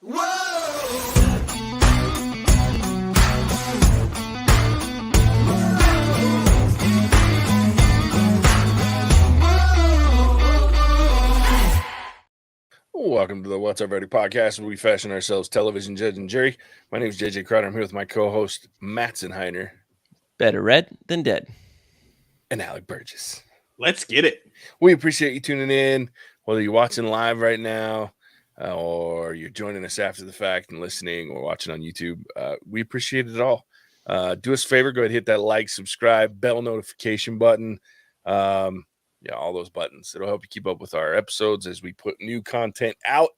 Welcome to the What's Up Ready podcast, where we fashion ourselves television judge and jury. My name is JJ Crowder. I'm here with my co-host, Mattson. Better read than dead. And Alec Burgess. Let's get it. We appreciate you tuning in, whether you're watching live right now or you're joining us after the fact and listening or watching on YouTube. We appreciate it all. Do us a favor, go ahead and hit that like, subscribe, bell notification button. All those buttons. It'll help you keep up with our episodes as we put new content out.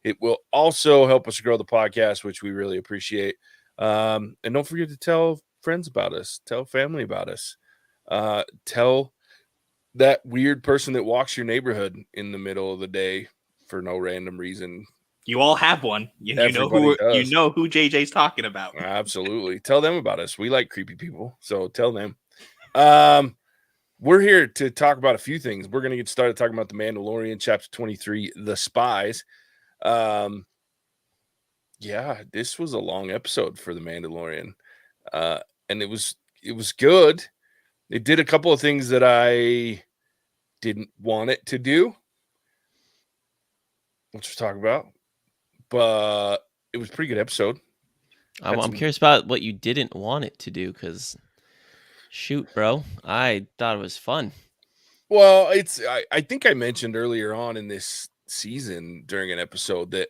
It will also help us grow the podcast, which we really appreciate. And don't forget to tell friends about us. Tell family about us. Tell that weird person that walks your neighborhood in the middle of the day for no random reason. You all have one. You know who JJ's talking about. Absolutely. Tell them about us. We like creepy people, so tell them. We're here to talk about a few things. We're going to get started talking about The Mandalorian, Chapter 23, The Spies. This was a long episode for The Mandalorian. And it was good. It did a couple of things that I didn't want it to do, which we'll talk about. But it was a pretty good episode. I'm curious about what you didn't want it to do, because... Shoot, bro. I thought it was fun. Well, I think I mentioned earlier on in this season during an episode that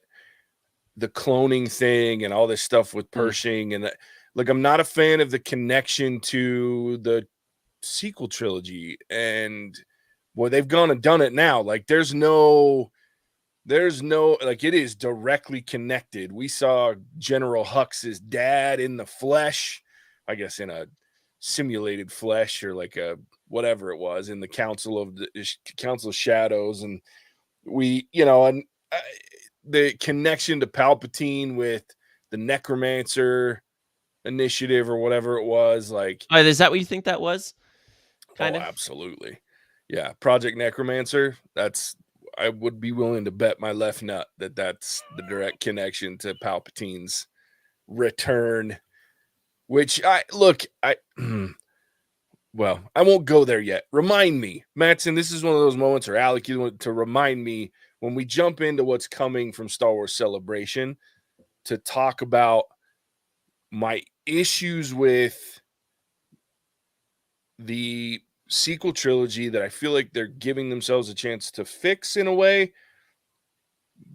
the cloning thing and all this stuff with Pershing and I'm not a fan of the connection to the sequel trilogy, and they've gone and done it now. There's no it is directly connected. We saw General Hux's dad in the flesh, I guess in a simulated flesh or a whatever it was in the Council of Shadows, and the connection to Palpatine with the Necromancer initiative or whatever it was. Is that what you think that was? Kind of? Absolutely. Yeah, Project Necromancer. I would be willing to bet my left nut that's the direct connection to Palpatine's return. Which I won't go there yet. Remind me, Mattson, this is one of those moments, or Alec, you want to remind me when we jump into what's coming from Star Wars Celebration to talk about my issues with the sequel trilogy that I feel like they're giving themselves a chance to fix in a way,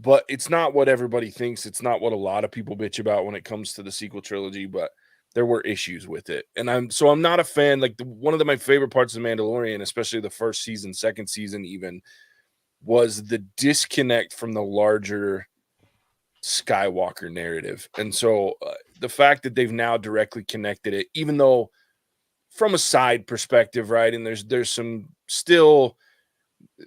but it's not what everybody thinks. It's not what a lot of people bitch about when it comes to the sequel trilogy, but there were issues with it. And I'm not a fan. One of my favorite parts of The Mandalorian, especially the first season, second season even, was the disconnect from the larger Skywalker narrative. And so the fact that they've now directly connected it, even though from a side perspective, right? And there's some still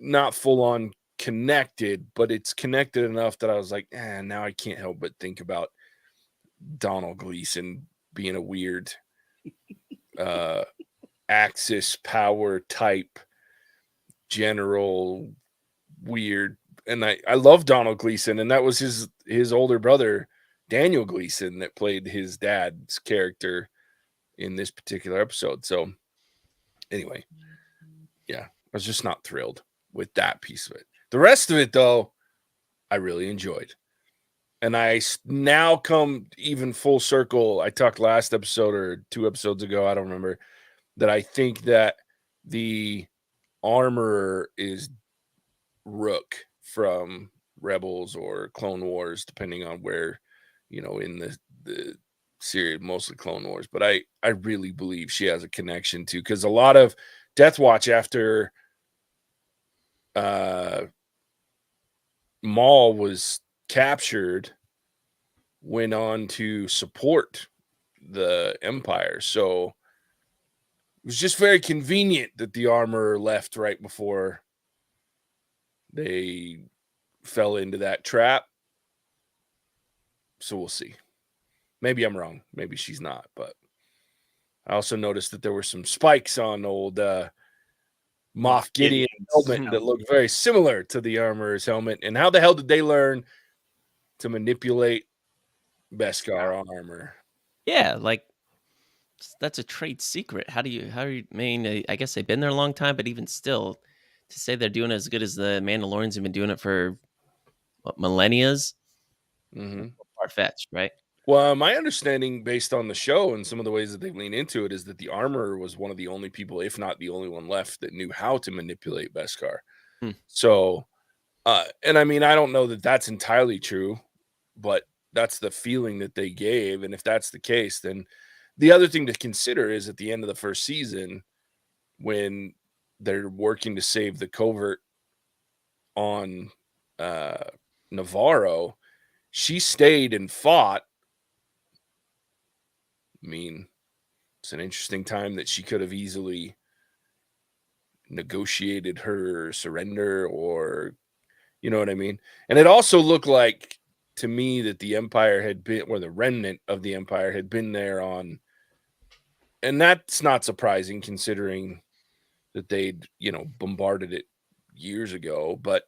not full on connected, but it's connected enough that I was like, now I can't help but think about Donald Gleason being a weird Axis power type general, weird. And I love Donald Gleason, and that was his older brother, Daniel Gleason, that played his dad's character in this particular episode. So anyway, I was just not thrilled with that piece of it. The rest of it, though, I really enjoyed. And I now come even full circle. I talked last episode or 2 episodes ago, I don't remember, that I think that the armorer is Rook from Rebels or Clone Wars, depending on where, in the series, mostly Clone Wars. But I really believe she has a connection to, because a lot of Death Watch after Maul was captured went on to support the Empire. So it was just very convenient that the armor left right before they fell into that trap. So we'll see. Maybe I'm wrong. Maybe she's not. But I also noticed that there were some spikes on old Moff Gideon's helmet that looked very similar to the armorer's helmet. And how the hell did they learn to manipulate Beskar armor. Yeah, like that's a trade secret. How do you I mean, I guess they've been there a long time, but even still, to say they're doing as good as the Mandalorians have been doing it for what, millennias, far-fetched, right? Well, my understanding based on the show and some of the ways that they lean into it is that the armor was one of the only people, if not the only one left, that knew how to manipulate Beskar. So, and I mean, I don't know that that's entirely true, but that's the feeling that they gave. And if that's the case, then the other thing to consider is at the end of the first season, when they're working to save the covert on Navarro, she stayed and fought. I mean, it's an interesting time that she could have easily negotiated her surrender, or you know what I mean? And it also looked like to me that the Empire had been, or the remnant of the Empire had been there on, and that's not surprising considering that they'd, bombarded it years ago, but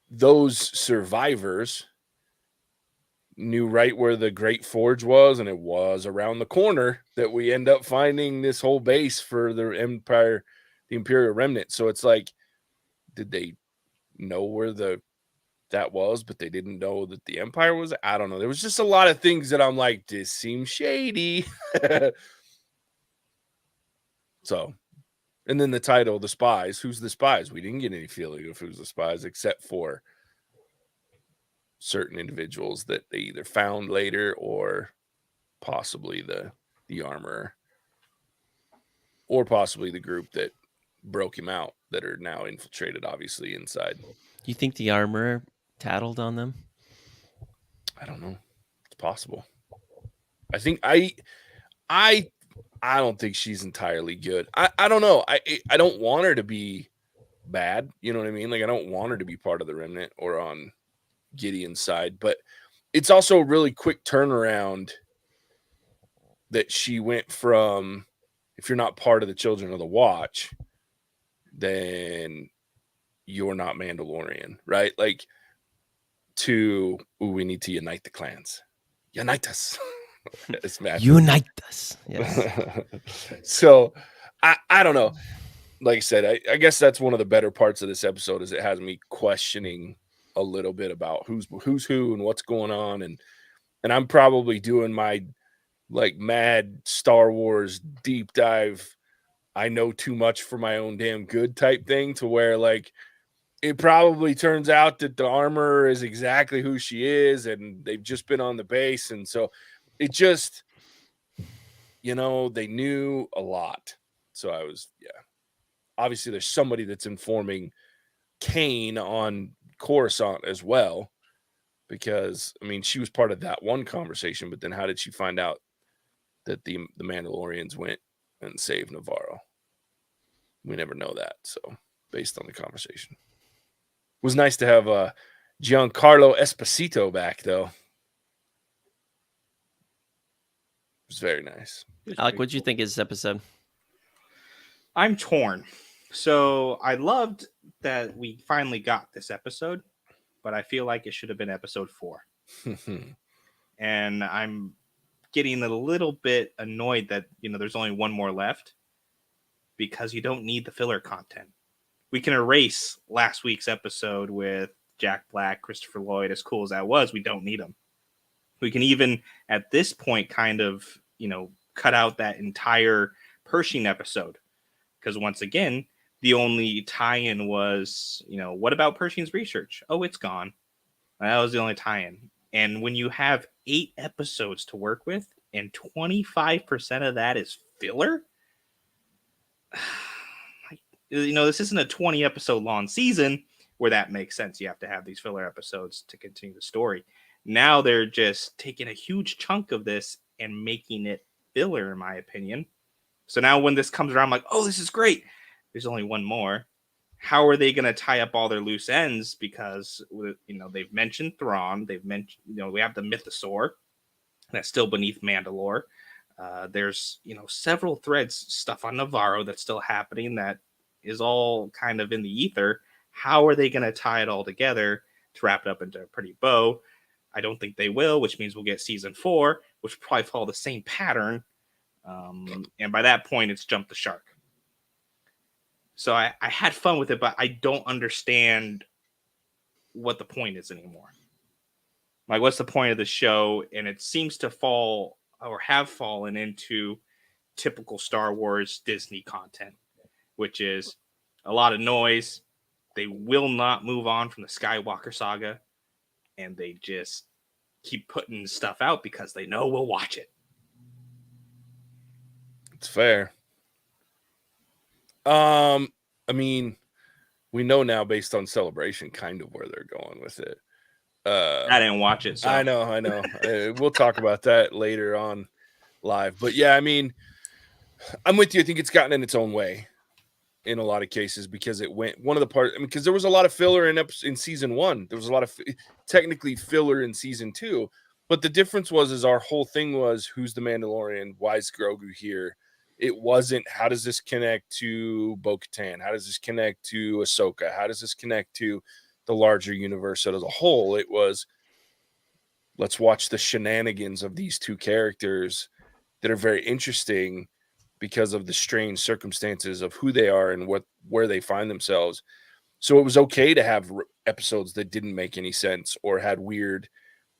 those survivors knew right where the Great Forge was, and it was around the corner that we end up finding this whole base for the Empire, the Imperial Remnant. So it's like, did they know where that was, but they didn't know that the Empire was? I don't know. There was just a lot of things that I'm like, this seems shady. So, and then the title, The Spies. Who's the spies? We didn't get any feeling of who's the spies, except for certain individuals that they either found later or possibly the armor, or possibly the group that broke him out that are now infiltrated, obviously, inside. You think the armor tattled on them? I don't know. It's possible. I think I don't think she's entirely good. I don't know. I don't want her to be bad. You know what I mean? Like, I don't want her to be part of the remnant or on Gideon's side, but it's also a really quick turnaround that she went from, if you're not part of the Children of the Watch, then you're not Mandalorian, right? Like, to, we need to unite the clans. Unite us. Unite us. Yes. So I don't know. Like I said, I guess that's one of the better parts of this episode, is it has me questioning a little bit about who's who and what's going on, and I'm probably doing my like mad Star Wars deep dive, I know too much for my own damn good type thing, to where like it probably turns out that the armor is exactly who she is, and they've just been on the base, and so it just, they knew a lot. So I was, obviously there's somebody that's informing Kane on Coruscant as well, because I mean, she was part of that one conversation, but then how did she find out that the Mandalorians went and saved Navarro? We never know that. So based on the conversation, it was nice to have Giancarlo Esposito back, though. It was very nice. Alec, what did you think of this episode? I'm torn. So I loved that we finally got this episode, but I feel like it should have been episode 4. And I'm getting a little bit annoyed that, there's only one more left, because you don't need the filler content. We can erase last week's episode with Jack Black, Christopher Lloyd, as cool as that was. We don't need them. We can even, at this point, kind of, cut out that entire Pershing episode. Because once again, the only tie-in was, what about Pershing's research? Oh, it's gone. That was the only tie-in. And when you have 8 episodes to work with, and 25% of that is filler, this isn't a 20 episode long season where that makes sense. You have to have these filler episodes to continue the story. Now they're just taking a huge chunk of this and making it filler, in my opinion. So now when this comes around, I'm like, oh, this is great. There's only one more. How are they going to tie up all their loose ends? Because, they've mentioned Thrawn. They've mentioned, we have the Mythosaur that's still beneath Mandalore. There's, several threads, stuff on Navarro that's still happening that is all kind of in the ether. How are they going to tie it all together? to wrap it up into a pretty bow. I don't think they will, which means we'll get season 4, which will probably follow the same pattern. And by that point, it's jumped the shark. So I had fun with it, but I don't understand what the point is anymore. Like, what's the point of the show? And it seems to fall or have fallen into typical Star Wars Disney content, which is a lot of noise. They will not move on from the Skywalker saga, and they just keep putting stuff out because they know we'll watch it. It's fair. I mean, we know now based on Celebration kind of where they're going with it. I didn't watch it, so I know. We'll talk about that later on live. But yeah, I mean, I'm with you. I think it's gotten in its own way in a lot of cases because it went one of the parts. I mean, because there was a lot of filler in season 1. There was a lot of technically filler in season 2. But the difference is our whole thing was who's the Mandalorian? Why is Grogu here? It wasn't how does this connect to Bo-Katan? How does this connect to Ahsoka? How does this connect to the larger universe as a whole? It was let's watch the shenanigans of these two characters that are very interesting because of the strange circumstances of who they are and where they find themselves. So it was okay to have episodes that didn't make any sense or had weird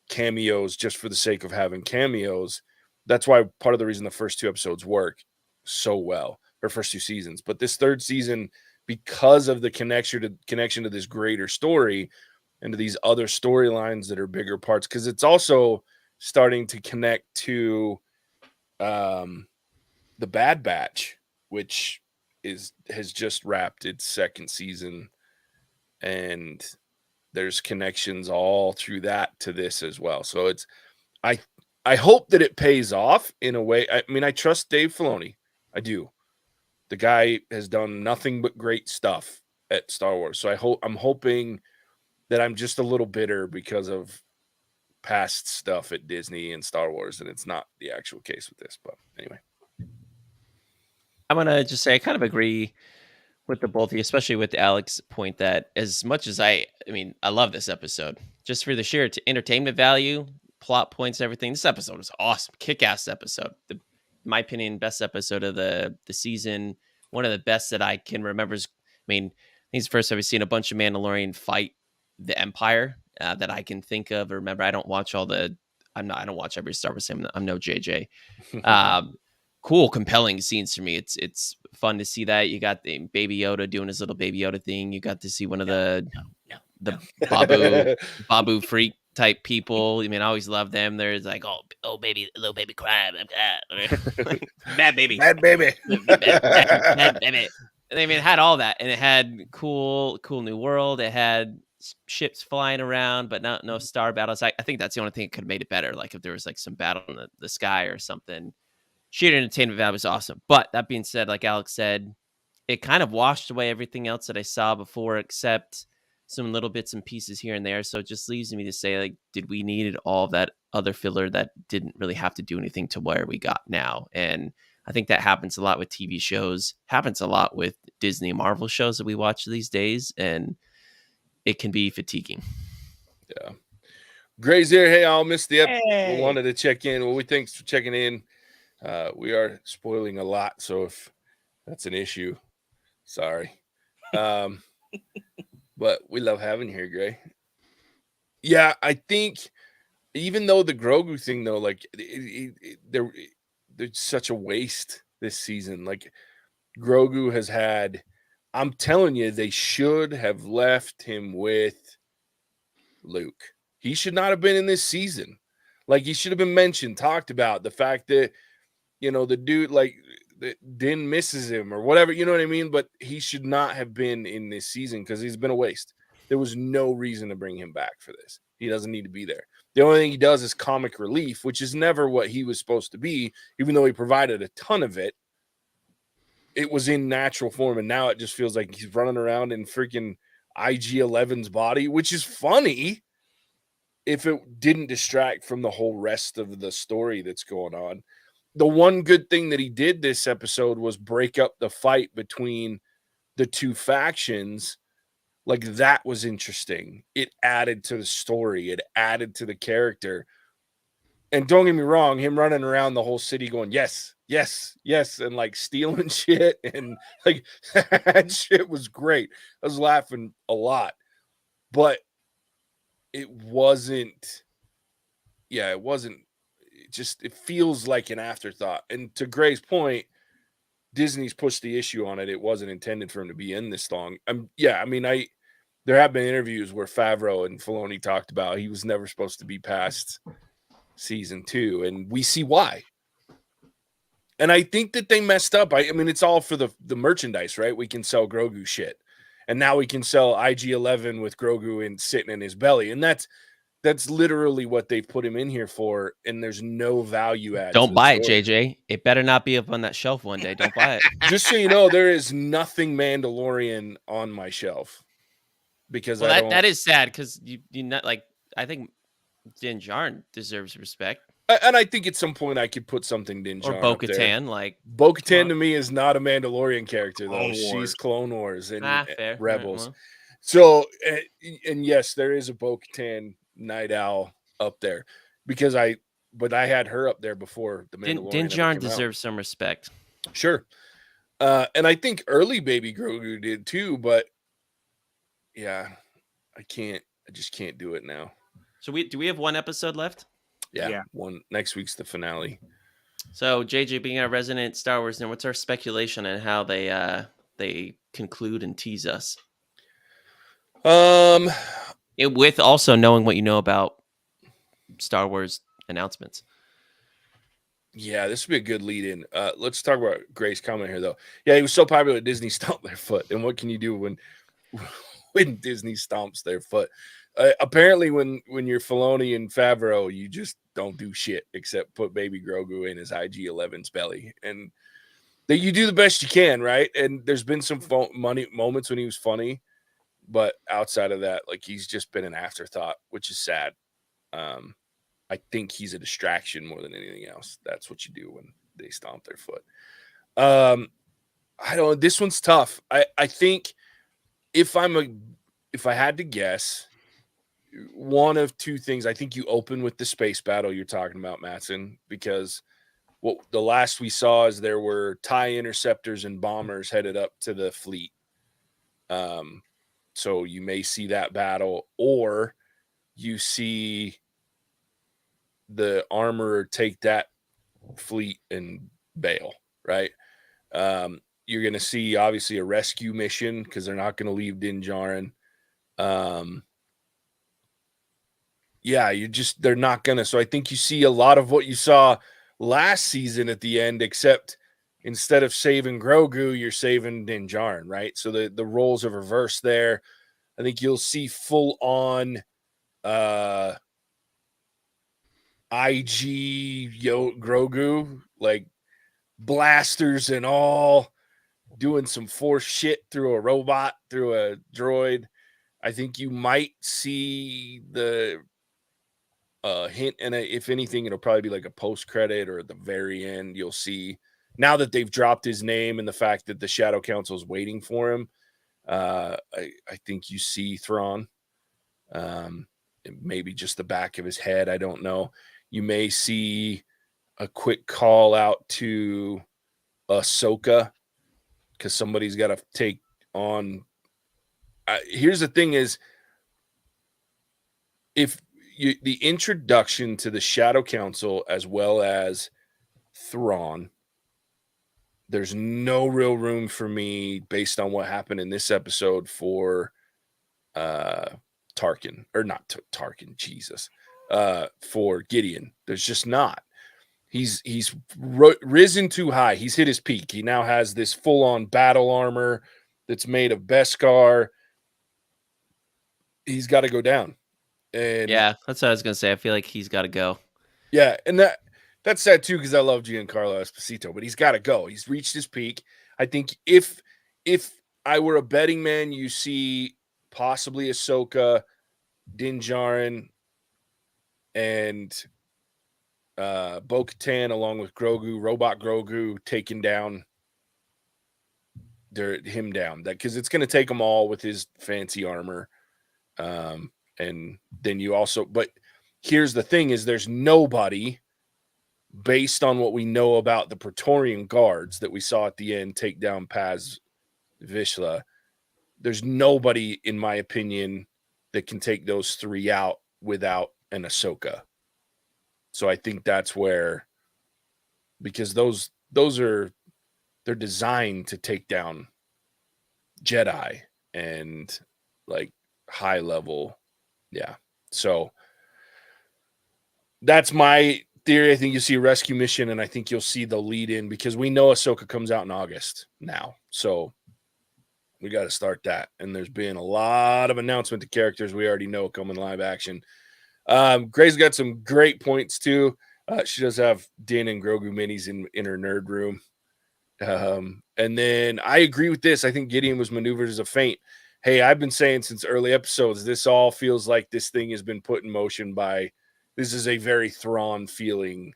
cameos just for the sake of having cameos. That's why part of the reason the first 2 episodes work so well, or first 2 seasons. But this 3rd season, because of the connection to this greater story and to these other storylines that are bigger parts, because it's also starting to connect to the Bad Batch, which has just wrapped its 2nd season, and there's connections all through that to this as well. So it's I hope that it pays off in a way. I mean, I trust Dave Filoni. I do. The guy has done nothing but great stuff at Star Wars. So I'm hoping that I'm just a little bitter because of past stuff at Disney and Star Wars, and it's not the actual case with this. But anyway. I'm going to just say I kind of agree with the both of you, especially with Alex's point that as much as I love this episode just for the sheer entertainment value, plot points, everything. This episode was awesome. Kick-ass episode. In my opinion, best episode of the season. One of the best that I can remember. I think it's the first time I've seen a bunch of Mandalorian fight the Empire that I can think of or remember. I don't watch I don't watch every Star Wars. I'm no JJ. Cool, compelling scenes for me. It's fun to see that. You got the Baby Yoda doing his little Baby Yoda thing. You got to see one of the Babu freak type people. I mean, I always love them. There's like, oh baby, little baby crying. Bad baby. bad baby. And I mean, it had all that, and it had cool new world. It had ships flying around, but no star battles. I think that's the only thing that could have made it better. Like if there was like some battle in the sky or something. Sheer entertainment value was awesome. But that being said, like Alex said, it kind of washed away everything else that I saw before, except some little bits and pieces here and there. So it just leaves me to say, like, did we need all of that other filler that didn't really have to do anything to where we got now? And I think that happens a lot with TV shows, happens a lot with Disney and Marvel shows that we watch these days, and it can be fatiguing. Yeah. Gray's here. Hey, I'll miss the episode. Hey. We wanted to check in. Well, thanks for checking in. We are spoiling a lot, so if that's an issue, sorry. But we love having you here, Gray. Yeah, I think even though the Grogu thing, though, like there's such a waste this season. Like Grogu has had, I'm telling you, they should have left him with Luke. He should not have been in this season. Like he should have been mentioned, talked about the fact that, the dude, like, Din misses him or whatever, you know what I mean? But he should not have been in this season because he's been a waste. There was no reason to bring him back for this. He doesn't need to be there. The only thing he does is comic relief, which is never what he was supposed to be, even though he provided a ton of it. It was in natural form, and now it just feels like he's running around in freaking IG-11's body, which is funny if it didn't distract from the whole rest of the story that's going on. The one good thing that he did this episode was break up the fight between the two factions Like, that was interesting. It added to the story. It added to the character. And don't get me wrong, him running around the whole city going, yes, yes, yes, and like stealing shit and like that shit was great. I was laughing a lot, but it wasn't, it feels like an afterthought. And to Gray's point, Disney's pushed the issue on it. It wasn't intended for him to be in this long. There have been interviews where Favreau and Filoni talked about he was never supposed to be past season 2, and we see why. And I think that they messed up. I mean, it's all for the merchandise, right? We can sell Grogu shit, and now we can sell IG-11 with Grogu sitting in his belly, and that's literally what they put him in here for. And there's no value add. Don't buy it, JJ. It better not be up on that shelf one day. Don't buy it. Just so you know, there is nothing Mandalorian on my shelf because that is sad because you not like. I think Din Djarin deserves respect. And I think at some point I could put something Din Djarin or Bo-Katan. Like Bo-Katan to me is not a Mandalorian character though. Clone Wars. She's Clone Wars and fair. Rebels. Right, well. So and yes, there is a Bo-Katan Night Owl up there because I had her up there before the Mandalorian. Din Djarin deserves some respect. Sure. And I think early baby Grogu did too, but yeah, I just can't do it now. So do we have one episode left? Yeah. One next week's the finale. So JJ, being our resident Star Wars nerd, what's our speculation on how they conclude and tease us? With also knowing what you know about Star Wars announcements. Yeah, this would be a good lead in. Let's talk about Gray's comment here, though. Yeah, he was so popular that Disney stomped their foot. And what can you do when Disney stomps their foot? Apparently, when you're Filoni and Favreau, you just don't do shit except put baby Grogu in his IG-11's belly. And that you do the best you can, right? And there's been some moments when he was funny. But outside of that, like, he's just been an afterthought, which is sad. I think he's a distraction more than anything else. That's what you do when they stomp their foot. I don't. This one's tough. I think if I had to guess, one of two things. I think you open with the space battle you're talking about, Mattson, because what the last we saw is there were TIE interceptors and bombers headed up to the fleet. So you may see that battle, or you see the armorer take that fleet and bail, right? You're going to see obviously a rescue mission because they're not going to leave Din Djarin. They're not going to. So I think you see a lot of what you saw last season at the end, except instead of saving Grogu, you're saving Din Djarin, right? So the roles are reversed there. I think you'll see full on IG Grogu, like blasters and all, doing some force shit through a robot, through a droid. I think you might see the hint, and if anything, it'll probably be like a post credit or at the very end. You'll see now that they've dropped his name and the fact that the Shadow Council is waiting for him. I think you see Thrawn, maybe just the back of his head. I don't know. You may see a quick call out to Ahsoka because somebody's got to take on. Here's the thing: is the introduction to the Shadow Council as well as Thrawn, there's no real room for me based on what happened in this episode for Tarkin, or not Tarkin, Jesus, for Gideon. There's just not. He's risen too high. He's hit his peak. He now has this full-on battle armor that's made of Beskar. He's got to go down. And yeah, that's what I was gonna say. I feel like he's got to go. Yeah, and that's sad too because I love Giancarlo Esposito, but he's got to go. He's reached his peak. I think if I were a betting man, you see possibly Ahsoka, Din Djarin, and Bo-Katan along with Grogu, Robot Grogu, taking down him down, that because it's going to take them all with his fancy armor. And then you also, but here's the thing is there's nobody based on what we know about the Praetorian guards that we saw at the end take down Paz Vizsla. There's nobody, in my opinion, that can take those three out without an Ahsoka. So I think that's where, because they're designed to take down Jedi and like high level. Yeah. So that's my theory. I think you'll see a rescue mission, and I think you'll see the lead in, because we know Ahsoka comes out in August now. So we got to start that. And there's been a lot of announcement to characters we already know coming live action. Gray's got some great points too. She does have Din and Grogu minis in her nerd room. And then I agree with this. I think Gideon was maneuvered as a feint. Hey, I've been saying since early episodes, this all feels like this thing has been put in motion by, this is a very Thrawn feeling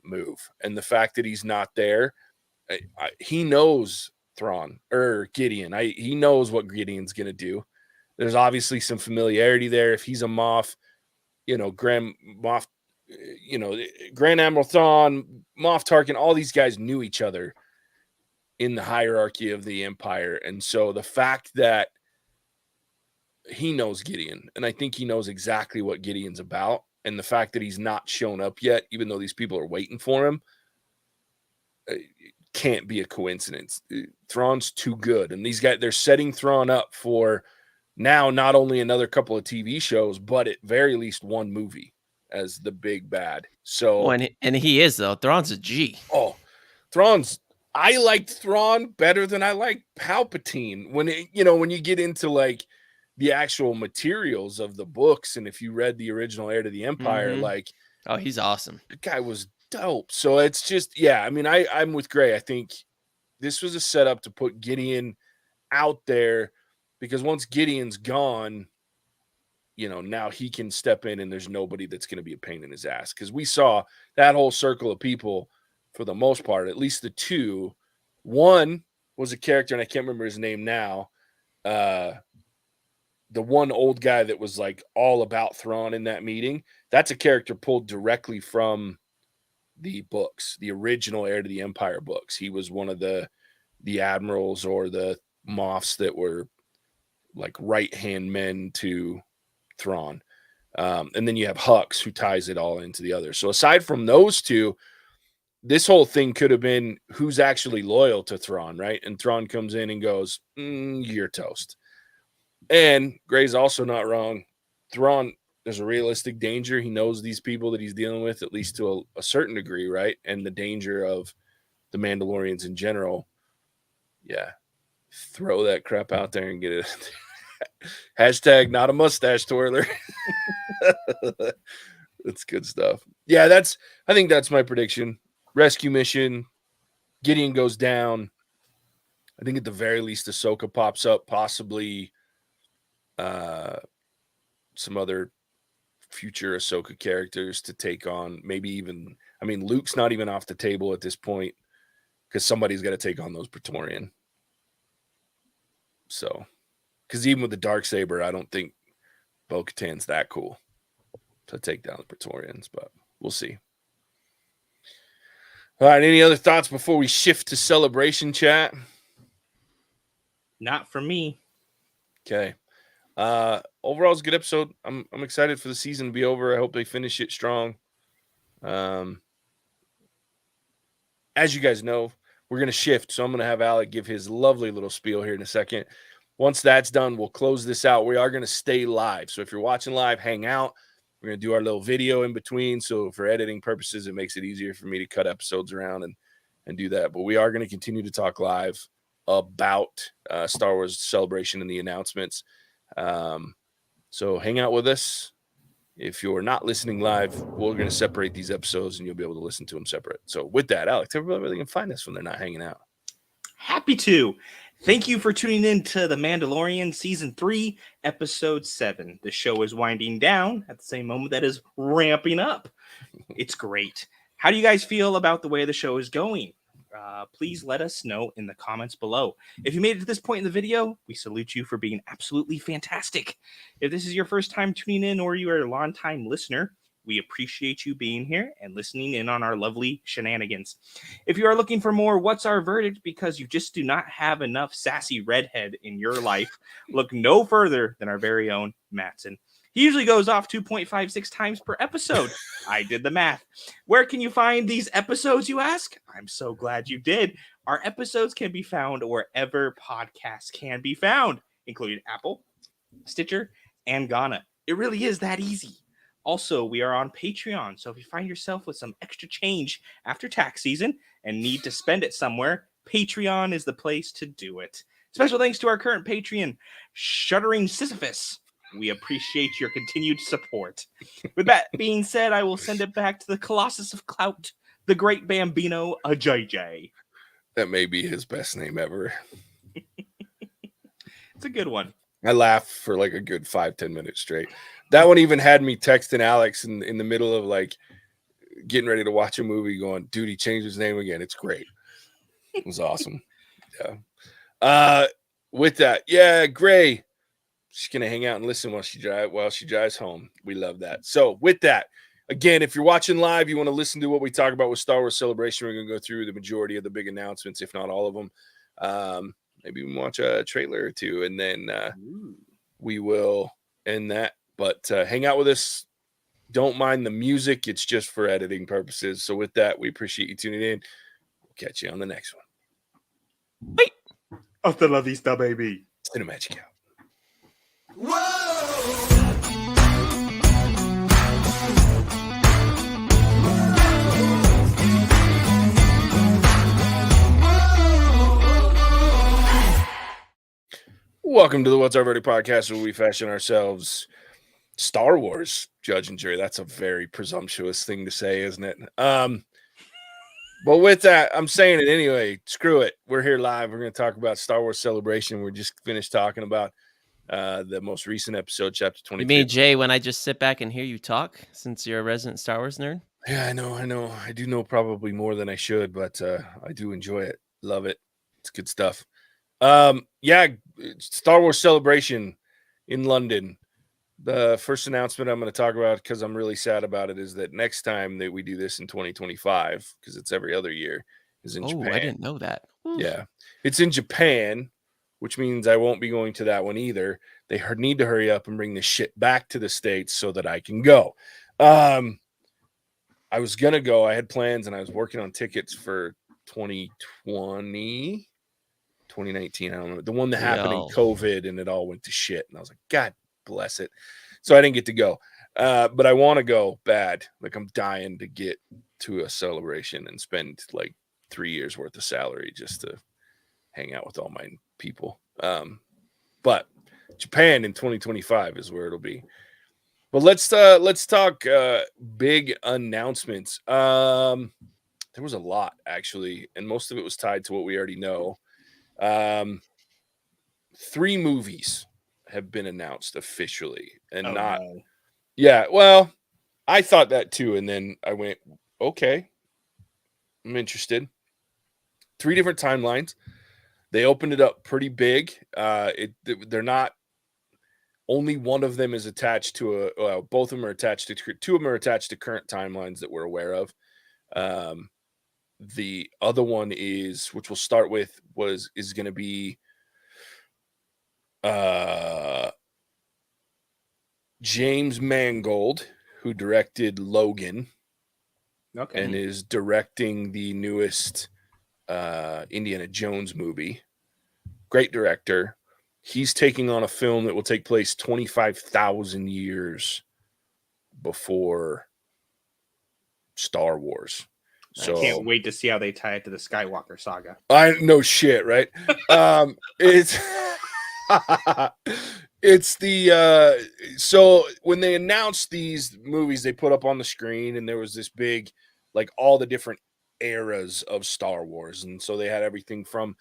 move. And the fact that he's not there, he knows Thrawn or Gideon. He knows what Gideon's going to do. There's obviously some familiarity there. If he's a Moff, Grand Admiral Thrawn, Moff Tarkin, all these guys knew each other in the hierarchy of the Empire. And so the fact that he knows Gideon, and I think he knows exactly what Gideon's about, and the fact that he's not shown up yet, even though these people are waiting for him, can't be a coincidence. Thrawn's too good. And these guys, they're setting Thrawn up for now not only another couple of TV shows, but at very least one movie as the big bad. So, and he is, though. Thrawn's a G. Oh, I liked Thrawn better than I liked Palpatine. When you get into like the actual materials of the books, and if you read the original Heir to the Empire, oh, he's awesome. The guy was dope. So it's just, I mean, I'm with Gray. I think this was a setup to put Gideon out there, because once Gideon's gone, now he can step in and there's nobody that's going to be a pain in his ass. Because we saw that whole circle of people, for the most part, at least the two. One was a character, and I can't remember his name now. The one old guy that was like all about Thrawn in that meeting, that's a character pulled directly from the books, the original Heir to the Empire books. He was one of the admirals or the Moffs that were like right-hand men to Thrawn. And then you have Hux, who ties it all into the others. So aside from those two, this whole thing could have been who's actually loyal to Thrawn, right? And Thrawn comes in and goes, you're toast. And Gray's also not wrong. Thrawn, there's a realistic danger. He knows these people that he's dealing with, at least to a certain degree, right? And the danger of the Mandalorians in general. Yeah. Throw that crap out there and get it. Hashtag not a mustache twirler. That's good stuff. Yeah, I think that's my prediction. Rescue mission. Gideon goes down. I think at the very least Ahsoka pops up, possibly some other future Ahsoka characters to take on. Maybe even, I mean, Luke's not even off the table at this point, because somebody's got to take on those Praetorian. So, because even with the Darksaber, I don't think Bo-Katan's that cool to take down the Praetorians, but we'll see. All right, any other thoughts before we shift to celebration chat? Not for me. Okay. Overall, it's a good episode. I'm excited for the season to be over. I hope they finish it strong. As you guys know, we're going to shift, so I'm going to have Alec give his lovely little spiel here in a second. Once that's done, we'll close this out. We are going to stay live, so if you're watching live, hang out. We're going to do our little video in between, so for editing purposes, it makes it easier for me to cut episodes around and do that. But we are going to continue to talk live about Star Wars Celebration and the announcements. So hang out with us. If you're not listening live, we're going to separate these episodes and you'll be able to listen to them separate. So with that, Alex, everybody really can find us when they're not hanging out. Happy to. Thank you for tuning in to The Mandalorian Season 3, Episode 7. The show is winding down at the same moment that is ramping up. It's great. How do you guys feel about the way the show is going? please let us know in the comments below. If you made it to this point in the video, we salute you for being absolutely fantastic. If this is your first time tuning in or you are a long-time listener, we appreciate you being here and listening in on our lovely shenanigans. If you are looking for more What's Our Verdict because you just do not have enough sassy redhead in your life, look no further than our very own Mattson. He usually goes off 2.56 times per episode. I did the math. Where can you find these episodes, you ask? I'm so glad you did. Our episodes can be found wherever podcasts can be found, including Apple, Stitcher, and Ghana. It really is that easy. Also, we are on Patreon, so if you find yourself with some extra change after tax season and need to spend it somewhere, Patreon is the place to do it. Special thanks to our current Patreon, Shuddering Sisyphus. We appreciate your continued support. With that being said, I will send it back to the Colossus of Clout, the great Bambino, a JJ. That may be his best name ever. It's a good one. I laughed for like a good 5-10 minutes straight. That one even had me texting Alex in the middle of like getting ready to watch a movie going, dude, he changed his name again. It's great. It was awesome. Yeah. With that, yeah, Gray. She's gonna hang out and listen while she drives home. We love that. So with that, again, if you're watching live, you want to listen to what we talk about with Star Wars Celebration, we're gonna go through the majority of the big announcements, if not all of them. Maybe we can watch a trailer or two, and then we will end that. But hang out with us. Don't mind the music. It's just for editing purposes. So with that, we appreciate you tuning in. We'll catch you on the next one. Wait. Hasta la vista, baby. Cinemagic out. Welcome to the What's Our Verdict podcast, where we fashion ourselves Star Wars judge and jury. That's a very presumptuous thing to say, isn't it? But with that, I'm saying it anyway. Screw it. We're here live. We're going to talk about Star Wars Celebration. We just finished talking about the most recent episode, chapter 22. You mean, Jay, when I just sit back and hear you talk, since you're a resident Star Wars nerd? Yeah, I know. I do know probably more than I should, but I do enjoy it. Love it. It's good stuff. Yeah, Star Wars Celebration in London. The first announcement I'm going to talk about, because I'm really sad about it, is that next time that we do this in 2025, because it's every other year, is in Japan. I didn't know that. Yeah, it's in Japan, which means I won't be going to that one either. They need to hurry up and bring this shit back to the States so that I can go. I was going to go. I had plans, and I was working on tickets for 2020, 2019. I don't know. The one that happened in COVID, and it all went to shit. And I was like, God bless it. So I didn't get to go. But I want to go bad. Like, I'm dying to get to a celebration and spend like 3 years worth of salary just to hang out with all my people. But Japan in 2025 is where it'll be. But let's talk big announcements. There was a lot, actually, and most of it was tied to what we already know. 3 movies have been announced officially, and yeah, well, I thought that too, and then I went, okay, I'm interested. 3 different timelines. They opened it up pretty big. They're not, only one of them is attached to both of them are attached to, 2 of them are attached to current timelines that we're aware of. The other one is, which we'll start with, is going to be James Mangold, who directed Logan, and is directing the newest Indiana Jones movie. Great director. He's taking on a film that will take place 25,000 years before Star Wars. So I can't wait to see how they tie it to the Skywalker saga. I know shit, right? It's it's the so when they announced these movies, they put up on the screen, and there was this big, like, all the different eras of Star Wars, and so they had everything from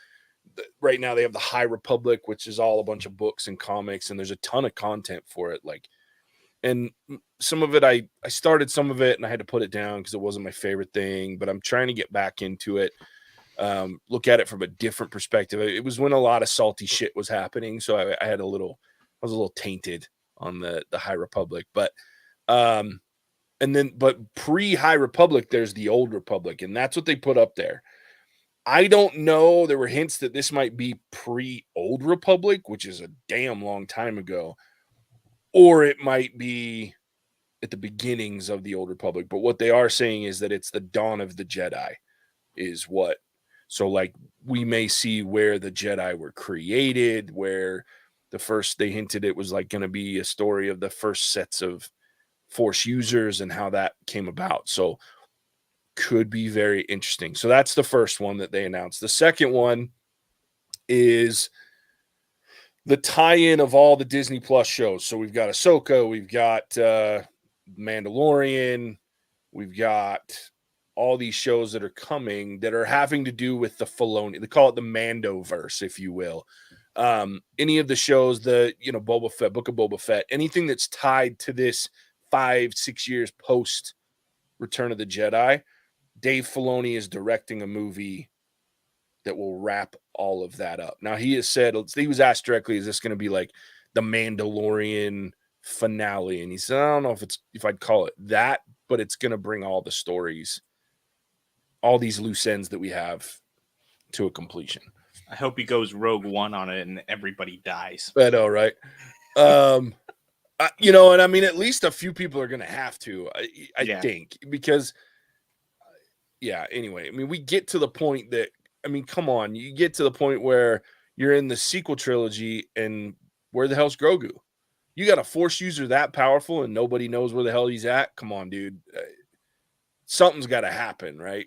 right now they have the High Republic, which is all a bunch of books and comics, and there's a ton of content for it. Like, and some of it, I started some of it and I had to put it down because it wasn't my favorite thing, but I'm trying to get back into it. look at it from a different perspective. It was when a lot of salty shit was happening, so I was a little tainted on the High Republic, but pre High Republic, there's the Old Republic, and that's what they put up there. I don't know. There were hints that this might be pre Old Republic, which is a damn long time ago, or it might be at the beginnings of the Old Republic. But what they are saying is that it's the dawn of the Jedi, is what. So, like, we may see where the Jedi were created, where they hinted it was like going to be a story of the first sets of Force users and how that came about. So, could be very interesting. So that's the first one that they announced. The second one is the tie-in of all the Disney Plus shows. So we've got Ahsoka, we've got Mandalorian, we've got all these shows that are coming that are having to do with the Filoni. They call it the Mandoverse, if you will. Any of the shows, Boba Fett, Book of Boba Fett, anything that's tied to this 5-6 years post Return of the Jedi, Dave Filoni is directing a movie that will wrap all of that up. Now, he was asked directly, is this going to be like the Mandalorian finale? And he said, I don't know if I'd call it that, but it's going to bring all the stories, all these loose ends that we have, to a completion. I hope he goes Rogue One on it and everybody dies. I know, right? And I mean, at least a few people are going to have to, I think, because anyway, I mean, we get to the point that, I mean, come on, you get to the point where you're in the sequel trilogy and where the hell's Grogu? You got a Force user that powerful and nobody knows where the hell he's at? Come on, dude. Something's got to happen, right?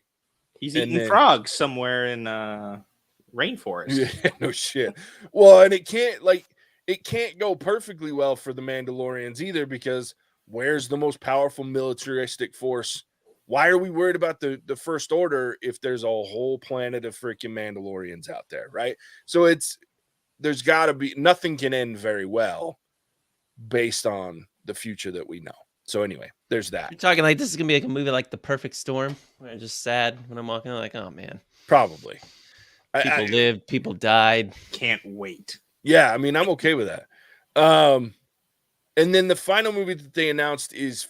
He's eating frogs somewhere in rainforest. Yeah, no shit. Well, and it can't go perfectly well for the Mandalorians either, because where's the most powerful militaristic force? Why are we worried about the First Order if there's a whole planet of freaking Mandalorians out there, right? So there's got to be, nothing can end very well based on the future that we know. So anyway, there's that. You're talking like this is going to be like a movie like The Perfect Storm, where I'm just sad when I'm walking, like, oh, man. Probably. People lived, people died. Can't wait. Yeah, I mean, I'm okay with that. And then the final movie that they announced is,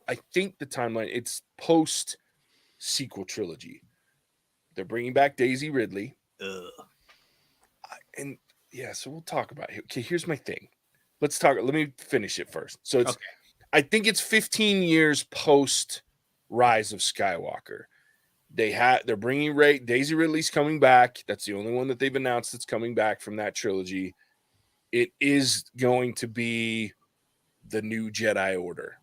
I think the timeline, it's post sequel trilogy. They're bringing back Daisy Ridley. And yeah, so we'll talk about it. Okay, here's my thing. Let me finish it first. So it's, okay. I think it's 15 years post Rise of Skywalker. They're bringing Daisy Ridley's coming back. That's the only one that they've announced that's coming back from that trilogy. It is going to be the new Jedi Order.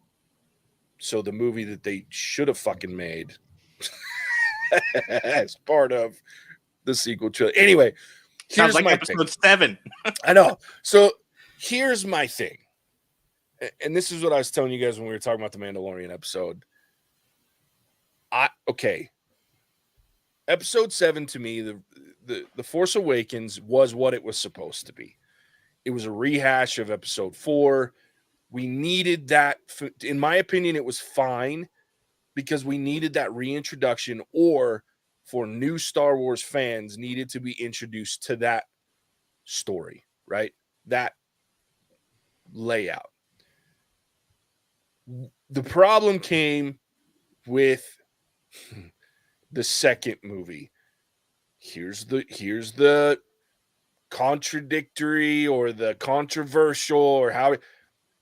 So the movie that they should have fucking made as part of the sequel trilogy. Anyway, sounds like episode 7. I know. So here's my thing. And this is what I was telling you guys when we were talking about the Mandalorian episode. Episode 7 to me, the Force Awakens was what it was supposed to be. It was a rehash of episode 4. We needed that. In my opinion, it was fine because we needed that reintroduction, or for new Star Wars fans needed to be introduced to that story, right? That layout. The problem came with the second movie. Here's the contradictory or the controversial or how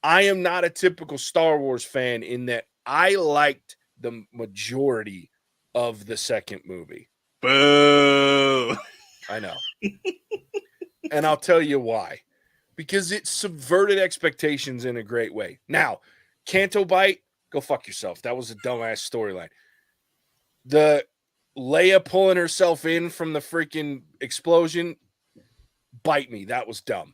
I am not a typical Star Wars fan in that I liked the majority of the second movie. Boo! I know. And I'll tell you why. Because it subverted expectations in a great way. Now, Canto Bite, go fuck yourself. That was a dumbass storyline. The Leia pulling herself in from the freaking explosion, bite me. That was dumb.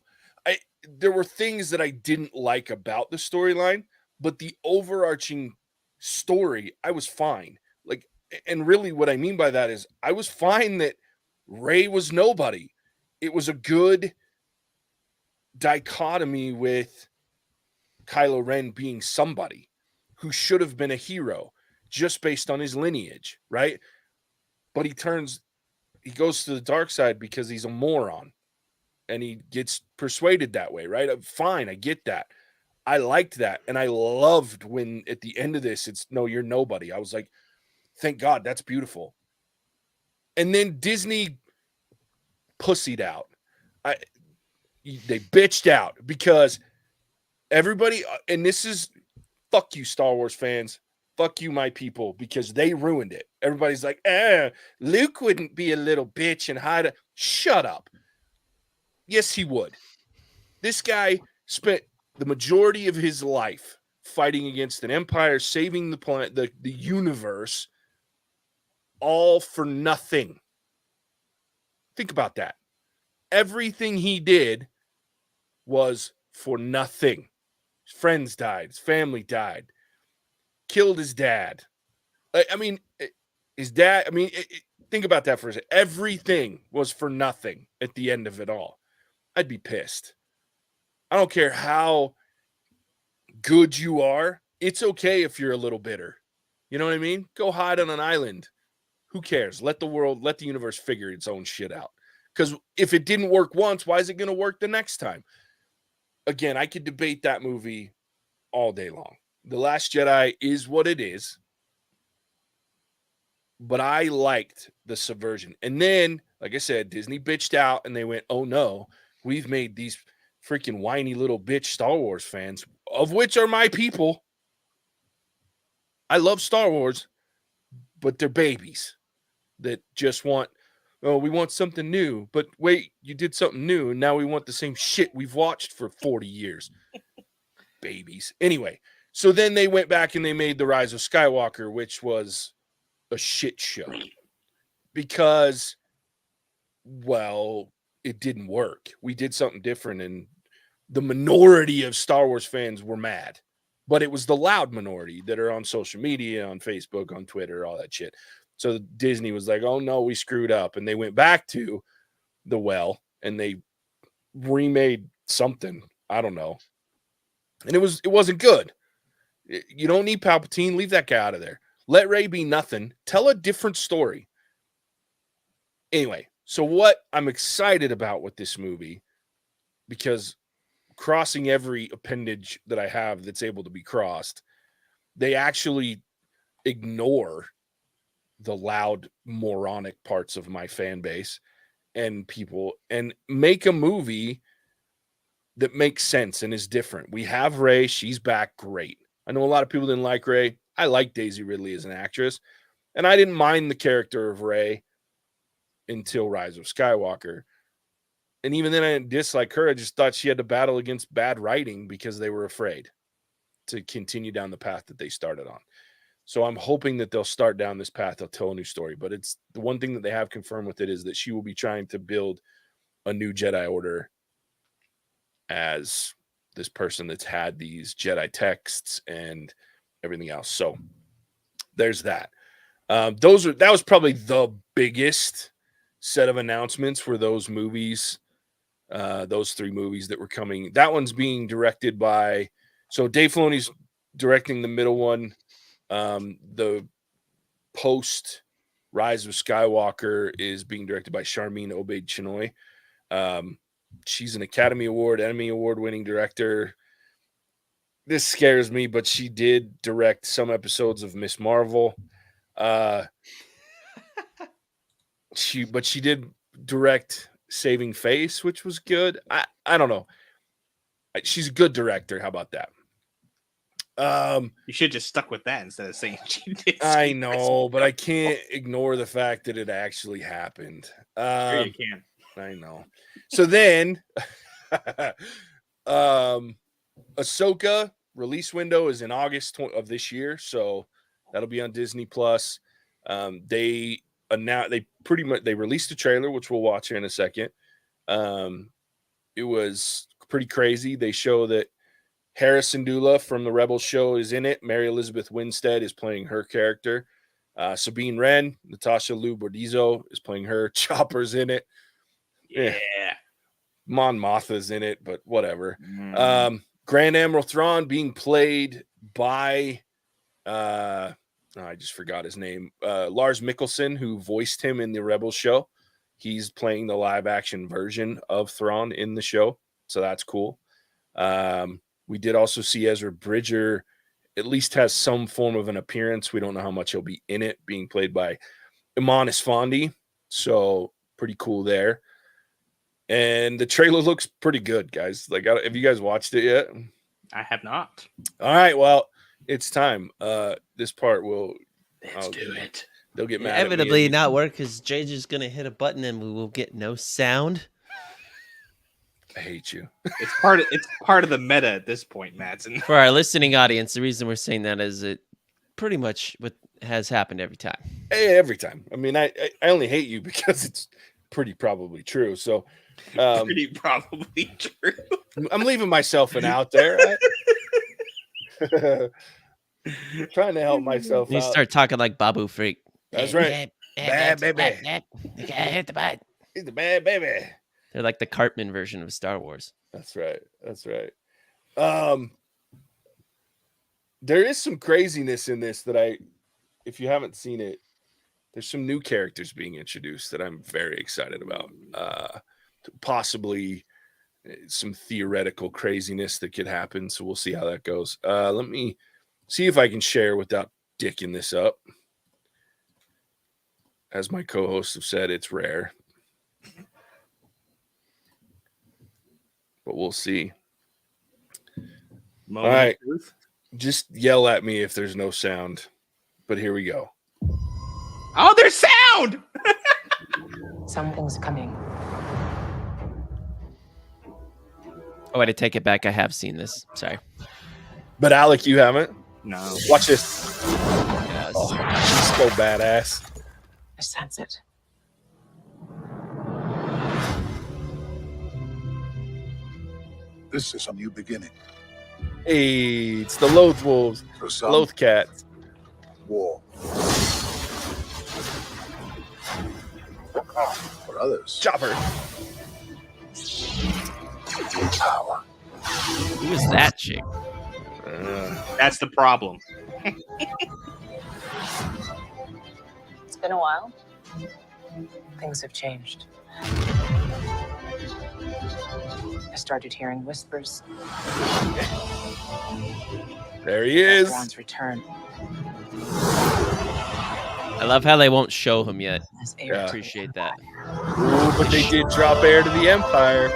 There were things that I didn't like about the storyline, but the overarching story, I was fine. Like, and really what I mean by that is I was fine that Rey was nobody. It was a good dichotomy with Kylo Ren being somebody who should have been a hero just based on his lineage, right? But he turns he goes to the dark side because he's a moron and he gets persuaded that way, right? Fine, I get that. I liked that. And I loved when at the end of this, it's no, you're nobody. I was like, thank God, that's beautiful. And then Disney pussied out. They bitched out because everybody, and this is fuck you, Star Wars fans. Fuck you, my people, because they ruined it. Everybody's like, Luke wouldn't be a little bitch and hide. Shut up. Yes, he would. This guy spent the majority of his life fighting against an empire, saving the planet, the universe, all for nothing. Think about that. Everything he did was for nothing. His friends died. His family died. Killed his dad. I mean, his dad, I mean, think about that for a second. Everything was for nothing at the end of it all. I'd be pissed. I don't care how good you are. It's okay if you're a little bitter. You know what I mean? Go hide on an island. Who cares? Let the world, let the universe figure its own shit out. Because if it didn't work once, why is it going to work the next time? Again, I could debate that movie all day long. The Last Jedi is what it is. But I liked the subversion. And then, like I said, Disney bitched out and they went, oh no, we've made these freaking whiny little bitch Star Wars fans, of which are my people. I love Star Wars, but they're babies that just want, oh, we want something new. But wait, you did something new, and now we want the same shit we've watched for 40 years. Babies. Anyway, so then they went back and they made The Rise of Skywalker, which was a shit show. Because, well, it didn't work. We did something different, and the minority of Star Wars fans were mad. But it was the loud minority that are on social media, on Facebook, on Twitter, all that shit. So Disney was like, oh no, we screwed up. And they went back to the well and they remade something. I don't know. And it wasn't good. You don't need Palpatine. Leave that guy out of there. Let Rey be nothing. Tell a different story. Anyway, so what I'm excited about with this movie, because crossing every appendage that I have that's able to be crossed, they actually ignore the loud, moronic parts of my fan base and people and make a movie that makes sense and is different. We have Rey. She's back. Great. I know a lot of people didn't like Rey. I like Daisy Ridley as an actress, and I didn't mind the character of Rey until Rise of Skywalker. And even then, I didn't dislike her. I just thought she had to battle against bad writing because they were afraid to continue down the path that they started on. So I'm hoping that they'll start down this path. They'll tell a new story. But it's the one thing that they have confirmed with it is that she will be trying to build a new Jedi Order as this person that's had these Jedi texts and everything else. So there's that. That was probably the biggest set of announcements for those movies. Those three movies that were coming. That one's being directed by, so Dave Filoni's directing the middle one. The post Rise of Skywalker is being directed by Charmin Obaid-Chinoy. She's an Academy Award, Emmy Award winning director. This scares me, but she did direct some episodes of Miss Marvel. She did direct Saving Face, which was good. I don't know. She's a good director. How about that? You should just stuck with that instead of saying she did. I know, but I can't ignore the fact that it actually happened. Sure you can. I know. So then, Ahsoka release window is in August of this year, so that'll be on Disney Plus. They released a trailer, which we'll watch here in a second. It was pretty crazy. They show that Harrison Dula from the Rebels show is in it. Mary Elizabeth Winstead is playing her character. Sabine Wren, Natasha Liu Bordizzo is playing her. Chopper's in it. Yeah. Mon Mothma's in it, but whatever. Grand Admiral Thrawn being played by I just forgot his name. Lars Mikkelsen, who voiced him in the Rebels show. he's playing the live action version of Thrawn in the show. So that's cool. We did also see Ezra Bridger at least has some form of an appearance. We don't know how much he'll be in it, being played by Iman Esfandi. So pretty cool there. And the trailer looks pretty good, guys. Like, have you guys watched it yet? I have not. All right, well, it's time. This part will Let's do it. They'll get mad Inevitably at me. not work because JJ's gonna hit a button and we will get no sound. I hate you. It's part of the meta at this point, Mattson. For our listening audience, the reason we're saying that is it pretty much what has happened every time. Every time. I mean, I only hate you because it's pretty probably true. So Pretty probably true. I'm leaving myself an out there. Trying to help myself You out. start talking like Babu Freak. That's right. Bad baby. Hit the button. He's the bad baby. They're like the Cartman version of Star Wars. That's right. That's right. There is some craziness in this that if you haven't seen it, there's some new characters being introduced that I'm very excited about. Possibly some theoretical craziness that could happen. So we'll see how that goes. Let me see if I can share without dicking this up. As my co-hosts have said, it's rare. But we'll see. Moment All right. of truth. Just yell at me if there's no sound. But here we go. Oh, there's sound! Something's coming. Oh, I had to take it back. I have seen this. Sorry. But Alec, you haven't? No. Watch this. Yes. Oh, she's so badass. I sense it. This is a new beginning. Hey, it's the Loath Wolves. For some, Loath Cats. war. For others, Chopper. power. Who is that chick? That's the problem. It's been a while. Things have changed. I started hearing whispers. There he is. Thrawn's return. I love how they won't show him yet. Has I aired. appreciate that. Ooh, but they did drop heir to the Empire.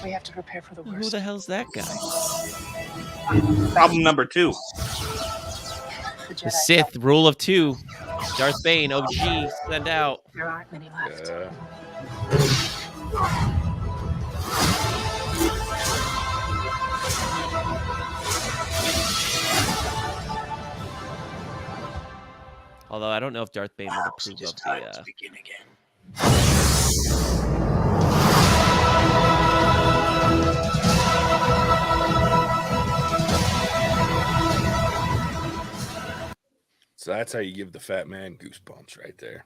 We have to prepare for the Who worst. the hell's that guy? Problem number 2. The Jedi The Sith, rule of 2. Darth Bane, OG, send out. There aren't many left. Although I don't know if Darth Bane would approve of the. Begin again. So that's how you give the fat man goosebumps right there.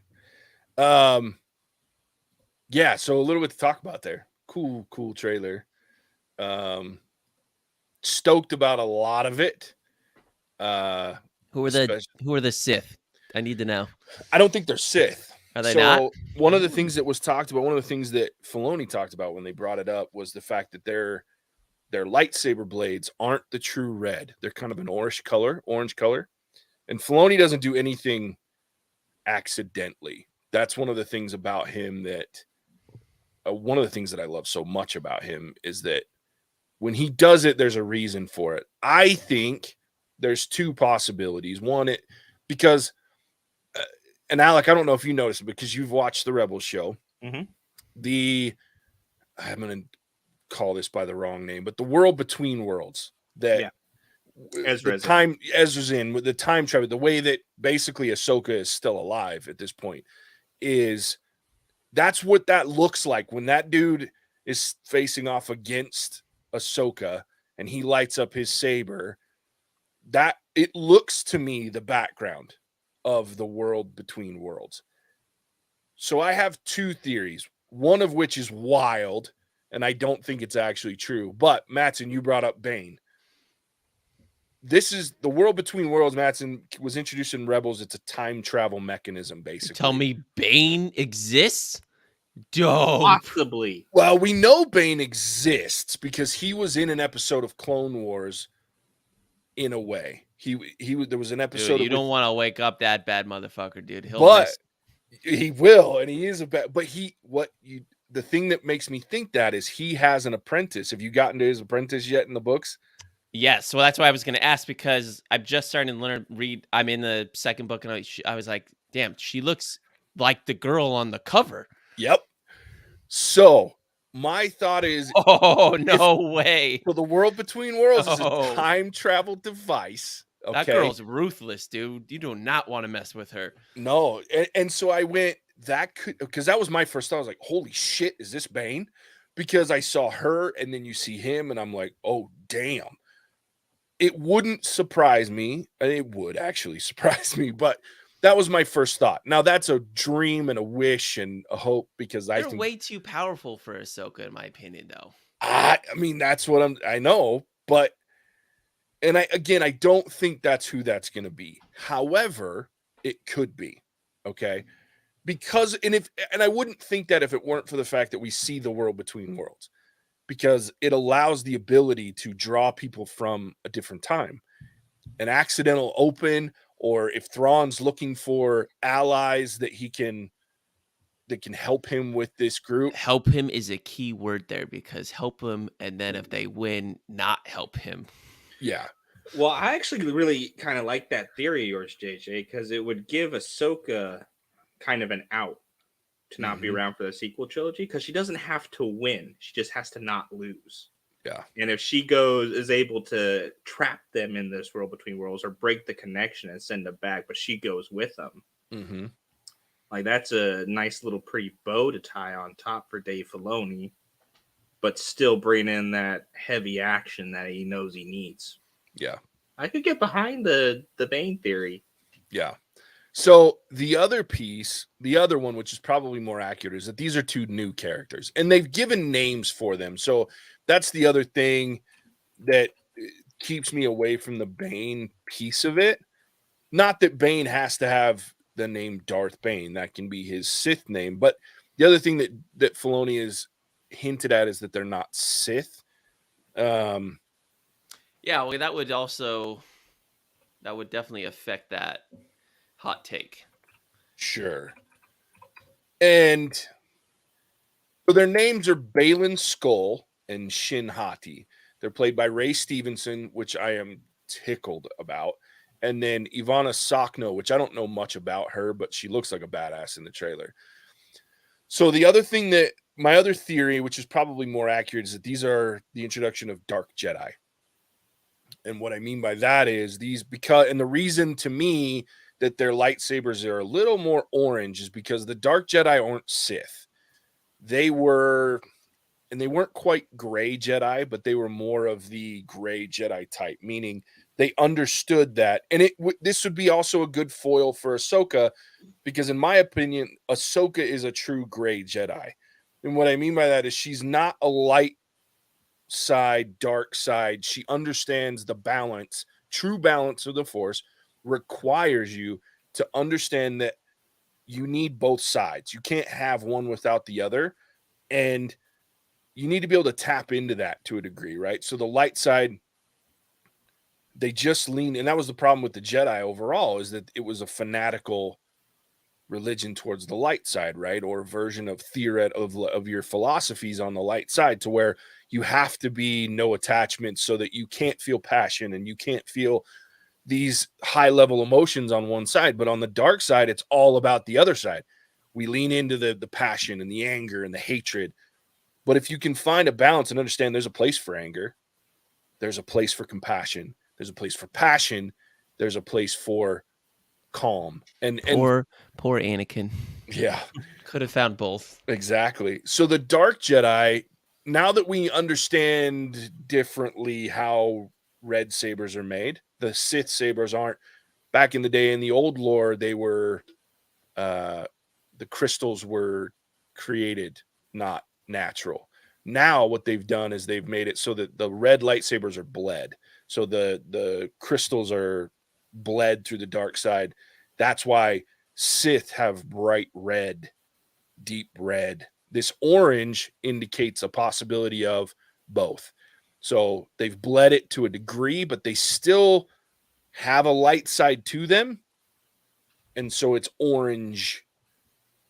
Yeah, so a little bit to talk about there. Cool trailer. Stoked about a lot of it. Who are the Sith? I need to know. I don't think they're Sith. Are they not? One of the things that was talked about, one of the things that Filoni talked about when they brought it up was the fact that their lightsaber blades aren't the true red. They're kind of an orange color. And Filoni doesn't do anything accidentally. That's one of the things about him that one of the things that I love so much about him is that when he does it, there's a reason for it. I think there's two possibilities. One, because and Alec, I don't know if you noticed it because you've watched the Rebels show. Mhm. I'm going to call this by the wrong name, but the world between worlds that Ezra's in with the time travel, the way that basically Ahsoka is still alive at this point that's what that looks like when that dude is facing off against Ahsoka and he lights up his saber. That it looks to me the background of the world between worlds. So I have two theories, one of which is wild, and I don't think it's actually true. But Mattson, you brought up Bane. this is the world between worlds. Mattson was introduced in Rebels. It's a time travel mechanism, basically. Tell me Bane exists? Dope. Possibly. Well, we know Bane exists because he was in an episode of Clone Wars. In a way, there was an episode. Dude, you don't want to wake up that bad motherfucker, dude. But he will, and he is a bad. But the thing that makes me think that is he has an apprentice. Have you gotten to his apprentice yet in the books? Yes, well, that's why I was going to ask, because I'm just starting to read. I'm in the second book, and I was like, damn, she looks like the girl on the cover. Yep. So my thought is, oh, no way. So the world between worlds is a time travel device. Okay? That girl's ruthless, dude. You do not want to mess with her. No. And so I went, because that was my first thought. I was like, holy shit, is this Bane? Because I saw her and then you see him and I'm like, oh, damn. It wouldn't surprise me. It would actually surprise me, but that was my first thought. Now that's a dream and a wish and a hope because They're I think way too powerful for Ahsoka, in my opinion, though. I mean, that's what I know, but I don't think that's who that's going to be. However, it could be, okay? Because I wouldn't think that if it weren't for the fact that we see the world between worlds, because it allows the ability to draw people from a different time. An accidental open, or if Thrawn's looking for allies that can help him with this group. Help him is a key word there, because help him, and then if they win, not help him. Yeah. Well, I actually really kind of like that theory of yours, JJ, because it would give Ahsoka kind of an out to not be around for the sequel trilogy, because she doesn't have to win. She just has to not lose. Yeah. And if she is able to trap them in this world between worlds or break the connection and send them back, but she goes with them. Mm-hmm. Like, that's a nice little pretty bow to tie on top for Dave Filoni, but still bring in that heavy action that he knows he needs. Yeah. I could get behind the Bane theory. Yeah. So the other piece, the other one, which is probably more accurate, is that these are two new characters and they've given names for them. So that's the other thing that keeps me away from the Bane piece of it. Not that Bane has to have the name Darth Bane. That can be his Sith name. But the other thing that Filoni is hinted at is that they're not Sith. Yeah, well, that would definitely affect that hot take. Sure. And so their names are Balin Skull and Shin Hati. They're played by Ray Stevenson, which I am tickled about. And then Ivana Sakno, which I don't know much about her, but she looks like a badass in the trailer. So the other thing my other theory, which is probably more accurate, is that these are the introduction of Dark Jedi. And what I mean by that is and the reason to me that their lightsabers are a little more orange is because the Dark Jedi aren't Sith. They weren't quite gray Jedi, but they were more of the gray Jedi type, meaning they understood that. And this would be also a good foil for Ahsoka, because in my opinion, Ahsoka is a true gray Jedi. And what I mean by that is she's not a light side, dark side. She understands the balance, true balance of the Force requires you to understand that you need both sides. You can't have one without the other. And you need to be able to tap into that to a degree, right? So the light side, they just lean, and that was the problem with the Jedi overall, is that it was a fanatical religion towards the light side, right? Or a version of theory of your philosophies on the light side, to where you have to be no attachment so that you can't feel passion and you can't feel these high level emotions on one side. But on the dark side, it's all about the other side. We lean into the passion and the anger and the hatred. But if you can find a balance and understand there's a place for anger, there's a place for compassion, there's a place for passion, there's a place for calm. And poor Anakin. Yeah. Could have found both. Exactly. So the Dark Jedi, now that we understand differently how red sabers are made, the Sith sabers aren't. Back in the day in the old lore, they were the crystals were created, not natural. Now what they've done is they've made it so that the red lightsabers are bled. So the crystals are bled through the dark side. That's why Sith have bright red, deep red. This orange indicates a possibility of both. So they've bled it to a degree, but they still have a light side to them. And so it's orange,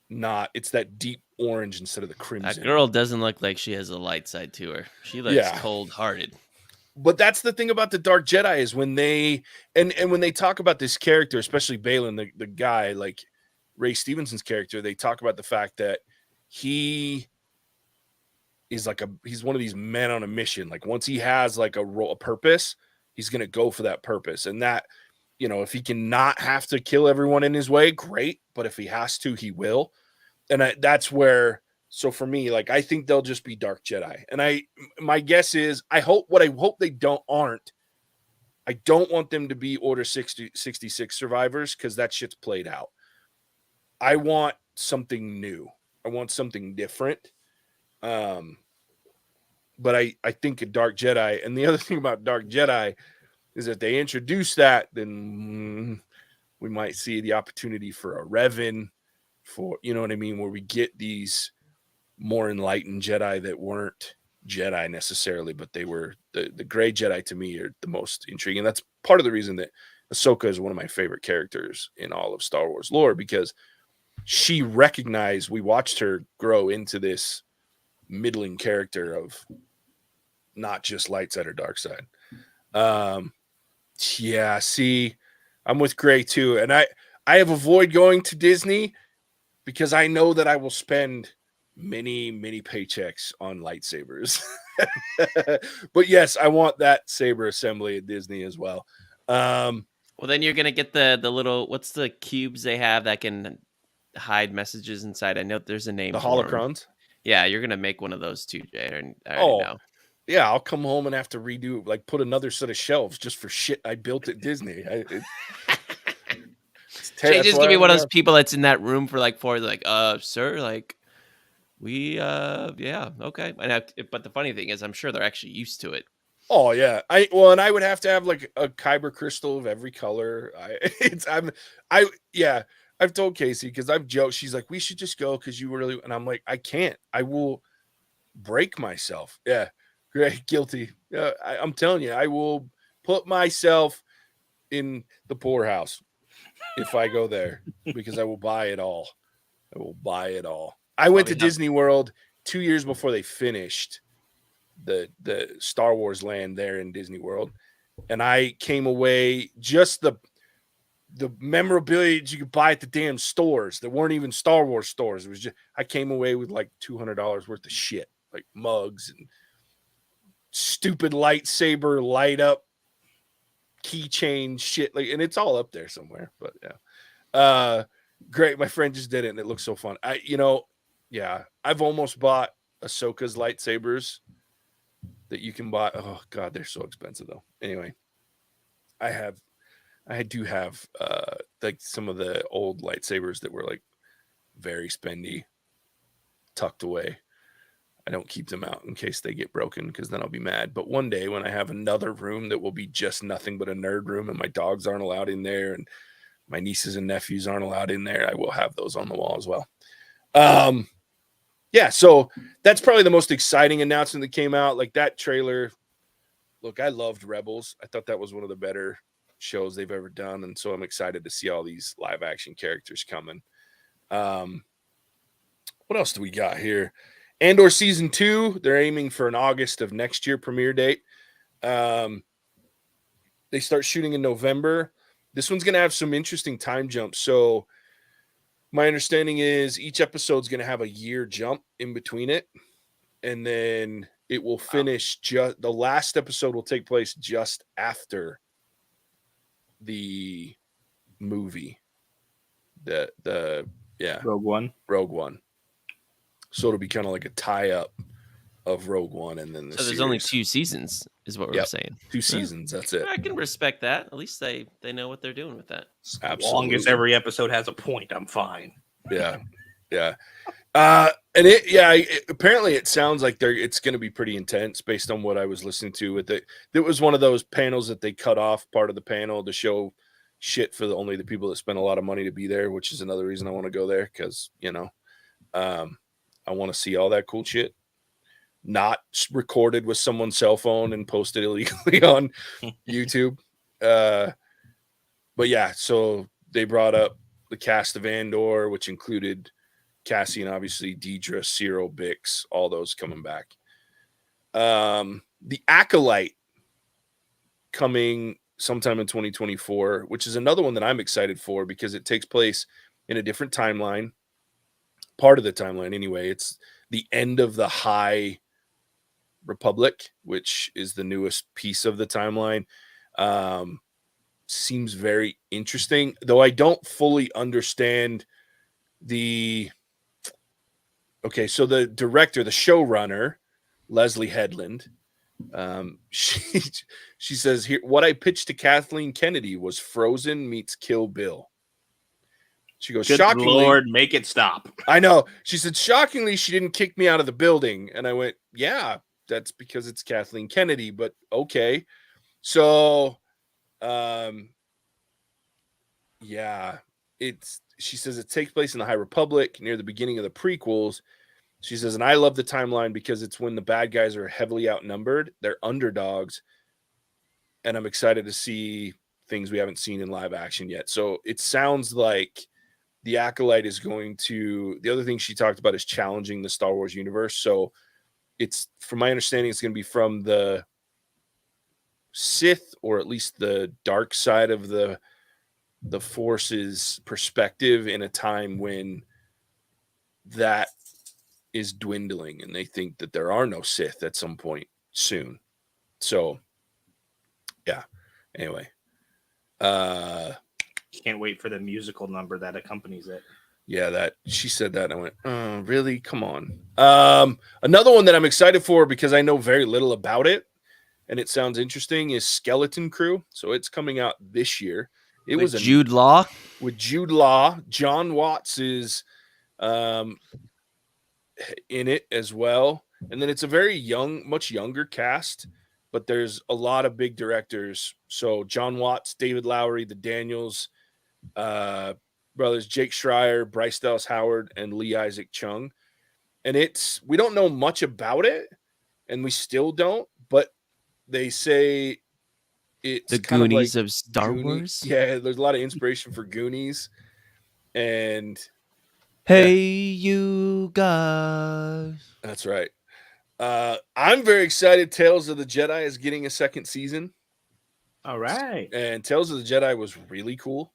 it's that deep orange instead of the crimson. That girl doesn't look like she has a light side to her. She looks cold-hearted. But that's the thing about the Dark Jedi is when they and when they talk about this character, especially Balin, the guy, like Ray Stevenson's character, they talk about the fact that he is like he's one of these men on a mission. Like once he has like a purpose, he's gonna go for that purpose. And that, if he can not have to kill everyone in his way, great. But if he has to, he will. And that's where. So for me, like I think they'll just be Dark Jedi. And my guess is I hope they aren't. I don't want them to be Order 66 survivors because that shit's played out. I want something new. I want something different. But I think a Dark Jedi, and the other thing about Dark Jedi is if they introduce that, then we might see the opportunity for a Revan, for what I mean, where we get these more enlightened Jedi that weren't Jedi necessarily, but they were the gray Jedi. To me are the most intriguing. That's part of the reason that Ahsoka is one of my favorite characters in all of Star Wars lore, because she recognized, we watched her grow into this middling character of not just light side or dark side. See, I'm with Gray too. And I have avoided going to Disney because I know that I will spend many, many paychecks on lightsabers. But yes, I want that saber assembly at Disney as well. Well, then you're gonna get the little, what's the cubes they have that can hide messages inside? I know there's a name. The for 'em. holocrons. Yeah, you're gonna make one of those too, Jay. I already know. Yeah, I'll come home and have to redo, like put another set of shelves just for shit I built at Disney. Jay just gonna be one of those people that's in that room for like 4 hours, like, sir, like, we, yeah, okay. But the funny thing is, I'm sure they're actually used to it. Oh yeah, and I would have to have like a kyber crystal of every color. I've told Casey, because I've joked. She's like, we should just go because you really, and I'm like, I can't. I will break myself. Yeah, great, guilty. I'm telling you, I will put myself in the poorhouse if I go there because I will buy it all. I will buy it all. I went to Disney World 2 years before they finished the Star Wars land there in Disney World, and I came away just the memorabilia that you could buy at the damn stores that weren't even Star Wars stores. It was just, I came away with like $200 worth of shit, like mugs and stupid lightsaber light up keychain shit, like, and it's all up there somewhere. But yeah, great. My friend just did it, and it looks so fun. I've almost bought Ahsoka's lightsabers that you can buy. Oh god, they're so expensive though. Anyway, I do have like some of the old lightsabers that were like very spendy, tucked away. I don't keep them out in case they get broken, because then I'll be mad. But one day when I have another room that will be just nothing but a nerd room, and my dogs aren't allowed in there, and my nieces and nephews aren't allowed in there, I will have those on the wall as well. Yeah, so that's probably the most exciting announcement that came out. Like that trailer. Look, I loved Rebels. I thought that was one of the better shows they've ever done, and so I'm excited to see all these live action characters coming. What else do we got here? Andor season 2, they're aiming for an August of next year premiere date. They start shooting in November. This one's going to have some interesting time jumps. So my understanding is each episode's going to have a year jump in between it, and then it will finish. The last episode will take place just after the movie. Rogue One. So it'll be kind of like a tie-up of Rogue One, and then so there's only 2 seasons, is what we're saying. 2 seasons. That's it. I can respect that. At least they know what they're doing with that. As long as every episode has a point, I'm fine. Yeah. Apparently it sounds like it's going to be pretty intense based on what I was listening to with it. It was one of those panels that they cut off part of the panel to show shit for only the people that spend a lot of money to be there, which is another reason I want to go there because, I want to see all that cool shit. Not recorded with someone's cell phone and posted illegally on YouTube. But yeah, so they brought up the cast of Andor, which included Cassian, obviously, Deidre, Cyril, Bix, all those coming back. The Acolyte coming sometime in 2024, which is another one that I'm excited for because it takes place in a different timeline. Part of the timeline, anyway. It's the end of the High Republic, which is the newest piece of the timeline. Seems very interesting, though I don't fully understand so the director, the showrunner, Leslie Headland, she says here, what I pitched to Kathleen Kennedy was Frozen meets Kill Bill. She goes, Good shockingly, Lord, make it stop. I know. She said, shockingly, she didn't kick me out of the building. And I went, yeah, that's because it's Kathleen Kennedy, but okay. So, she says it takes place in the High Republic near the beginning of the prequels. She says, and I love the timeline because it's when the bad guys are heavily outnumbered. They're underdogs. And I'm excited to see things we haven't seen in live action yet. So it sounds like the Acolyte is going to, the other thing she talked about is challenging the Star Wars universe. So it's, from my understanding, it's going to be from the Sith, or at least the dark side of the Force's perspective in a time when that is dwindling and they think that there are no Sith at some point soon. So yeah, anyway, Can't wait for the musical number that accompanies it. Yeah, that she said that. And I went, really? Come on. Another one that I'm excited for because I know very little about it and it sounds interesting is Skeleton Crew. So it's coming out this year. It was Jude Law. With Jude Law. John Watts is in it as well. And then it's a very young, much younger cast, but there's a lot of big directors. So John Watts, David Lowery, the Daniels, brothers Jake Schreier, Bryce Dallas Howard, and Lee Isaac Chung. And we don't know much about it, and we still don't, but they say it's the kind Goonies of, of Star Wars. Yeah, there's a lot of inspiration for Goonies. And hey, you guys. That's right. I'm very excited. Tales of the Jedi is getting a second season. All right. And Tales of the Jedi was really cool.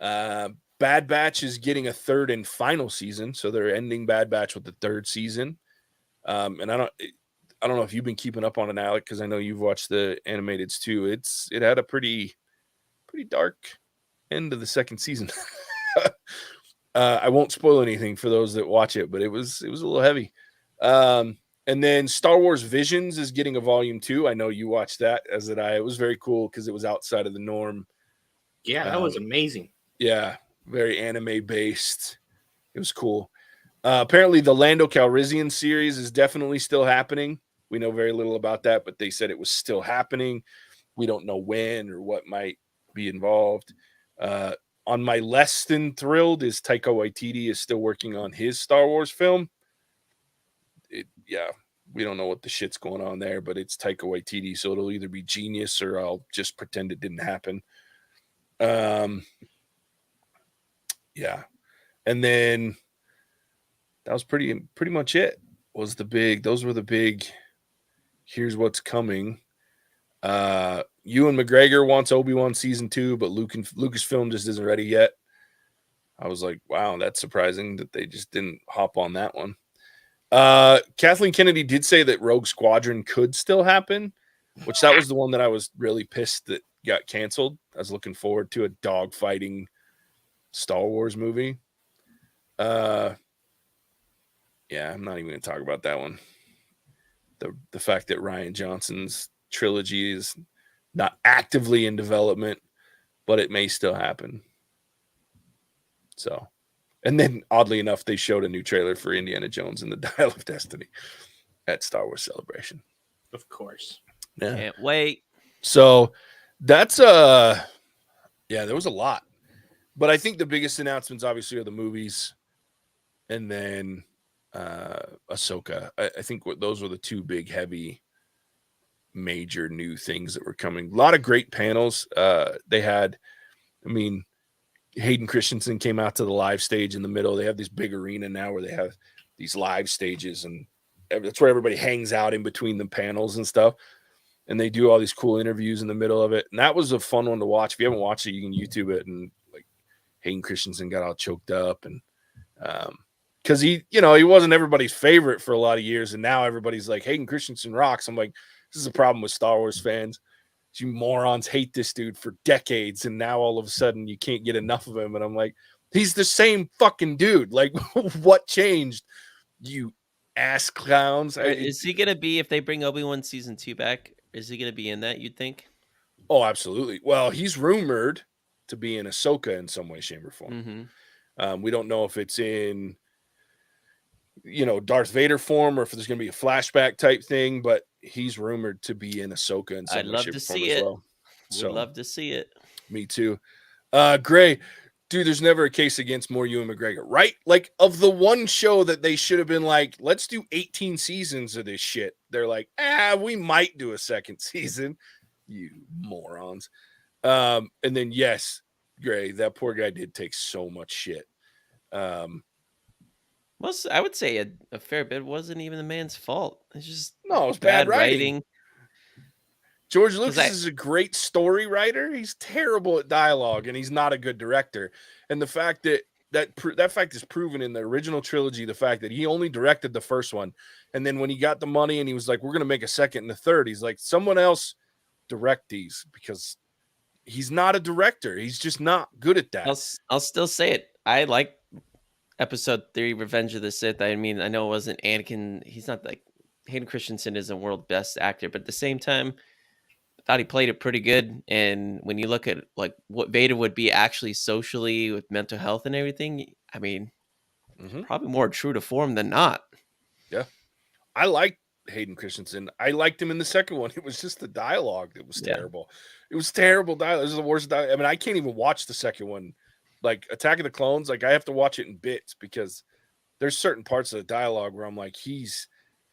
Bad Batch is getting a third and final season, so they're ending Bad Batch with the third season. And I don't know if you've been keeping up on it, Alec, because I know you've watched the animateds too. It had a pretty dark end of the second season. I won't spoil anything for those that watch it, but it was a little heavy. And then Star Wars Visions is getting a volume 2. I know you watched that, as did I. It was very cool because it was outside of the norm. Yeah, that was amazing. Yeah, very anime based. It was cool. Apparently, the Lando Calrissian series is definitely still happening. We know very little about that, but they said it was still happening. We don't know when or what might be involved. On my less than thrilled is Taika Waititi is still working on his Star Wars film. We don't know what the shit's going on there, but it's Taika Waititi, so it'll either be genius or I'll just pretend it didn't happen. Yeah. And then that was pretty much it. Those were the big here's what's coming. Ewan McGregor wants Obi-Wan season 2, but Lucasfilm just isn't ready yet. I was like, wow, that's surprising that they just didn't hop on that one. Kathleen Kennedy did say that Rogue Squadron could still happen, which that was the one that I was really pissed that got canceled. I was looking forward to a dogfighting Star Wars movie. Yeah, I'm not even going to talk about that one. The fact that Rian Johnson's trilogy is not actively in development, but it may still happen. So And then, oddly enough, they showed a new trailer for Indiana Jones and the Dial of Destiny at Star Wars Celebration. Of course. Yeah. Can't wait. So that's yeah, there was a lot. But I think the biggest announcements obviously are the movies and then Ahsoka. I think those were the two big, heavy, major new things that were coming. A lot of great panels. They had, I mean, Hayden Christensen came out to the live stage in the middle. They have this big arena now where they have these live stages, and that's where everybody hangs out in between the panels and stuff. And they do all these cool interviews in the middle of it. And that was a fun one to watch. If you haven't watched it, you can YouTube it. And like Hayden Christensen got all choked up, and because he wasn't everybody's favorite for a lot of years, and now everybody's like, Hayden Christensen rocks. I'm like, this is a problem with Star Wars fans. You morons hate this dude for decades, and now all of a sudden you can't get enough of him. And I'm like, he's the same fucking dude. Like, what changed, you ass clowns? Is he gonna be, if they bring Obi-Wan season 2 back? Is he gonna be in that? You'd think. Oh, absolutely. Well, he's rumored to be in Ahsoka in some way, shape, or form. Mm-hmm. We don't know if it's in, Darth Vader form or if there's going to be a flashback type thing, but he's rumored to be in Ahsoka in some I'd way, love shape, to or form see as it. well. Would love to see it. Me too. Gray, dude, there's never a case against more Ewan McGregor, right? Like, of the one show that they should have been like, let's do 18 seasons of this shit. They're like, we might do a second season. You morons. And then, yes, Gray, that poor guy did take so much shit. Most, I would say a fair bit wasn't even the man's fault. It's just No, it was bad writing. George Lucas is a great story writer. He's terrible at dialogue, and he's not a good director. And the fact that fact is proven in the original trilogy, the fact that he only directed the first one. And then when he got the money and he was like, we're going to make a second and a third, he's like, someone else direct these, because he's not a director. He's just not good at that. I'll still say it. I like Episode 3, Revenge of the Sith. I mean, I know it wasn't Anakin. He's not like, Hayden Christensen isn't world best actor, but at the same time, I thought he played it pretty good. And when you look at like what Vader would be actually socially with mental health and everything, I mean, probably more true to form than not. Yeah. I like Hayden Christensen. I liked him in the second one. It was just the dialogue that was terrible. It was terrible dialogue. This is the worst dialogue. I mean, I can't even watch the second one. Like Attack of the Clones, like I have to watch it in bits because there's certain parts of the dialogue where I'm like, he's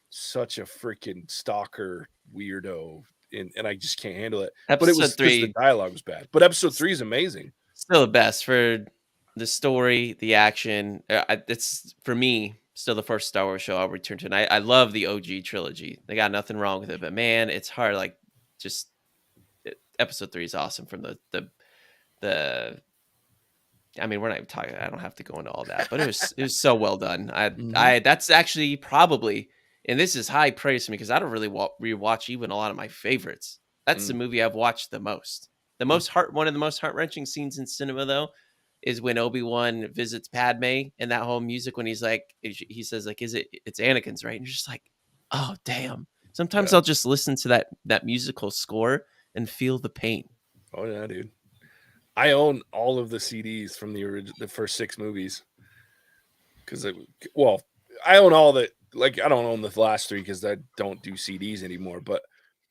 such a freaking stalker weirdo, and I just can't handle it. But it was 3, the dialogue was bad. But episode 3 is amazing. Still the best for the story, the action. It's for me still the first Star Wars show I'll return to. And I love the OG trilogy. They got nothing wrong with it, but man, it's hard. Like episode 3 is awesome from the. I mean, we're not even talking. I don't have to go into all that, but it was so well done. That's actually probably, and this is high praise to me because I don't really rewatch even a lot of my favorites. That's the movie I've watched the most. One of the most heart-wrenching scenes in cinema, though, is when Obi-Wan visits Padme, and that whole music when he's like, he says like, it's Anakin's, right? And you're just like, oh damn. Sometimes I'll just listen to that musical score and feel the pain. Oh yeah, dude. I own all of the CDs from the first 6 movies. I own all that. Like, I don't own the last 3 because I don't do CDs anymore. But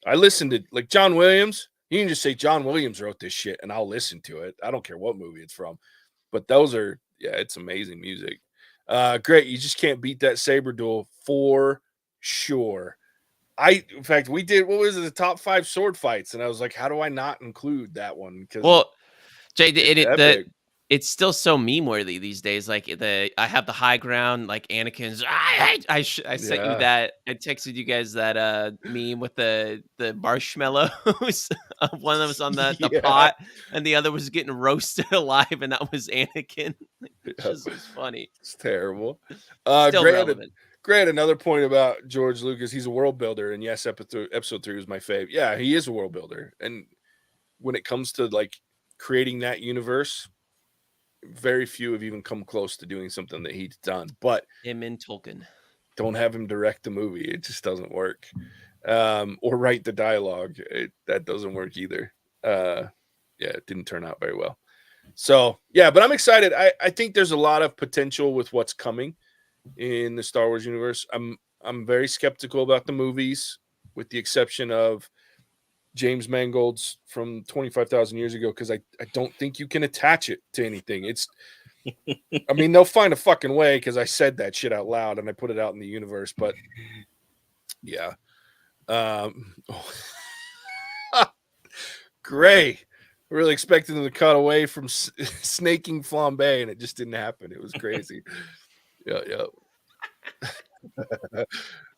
I listened to like John Williams. You can just say John Williams wrote this shit, and I'll listen to it. I don't care what movie it's from. But those are, it's amazing music. Great. You just can't beat that saber duel for sure. In fact, we did, what was it, the top 5 sword fights, and I was like, how do I not include that one? Because Jay, it's still so meme worthy these days. Like I have the high ground, like Anakin's. I sent you that. I texted you guys that meme with the marshmallows. One of them was on the pot, and the other was getting roasted alive, and that was Anakin. It just was funny. It's terrible. Still relevant. Great. Another point about George Lucas. He's a world builder, and yes, episode 3 was my fave. Yeah, he is a world builder, and when it comes to like creating that universe, very few have even come close to doing something that he's done. But him and Tolkien, don't have him direct the movie. It just doesn't work. Or write the dialogue. That doesn't work either. It didn't turn out very well. So yeah, but I'm excited. I think there's a lot of potential with what's coming in the Star Wars universe. I'm very skeptical about the movies, with the exception of James Mangold's from 25,000 years ago, because I don't think you can attach it to anything. I mean, they'll find a fucking way, because I said that shit out loud and I put it out in the universe, but yeah. Gray. Really expected them to cut away from snaking flambe, and it just didn't happen. It was crazy. Yeah.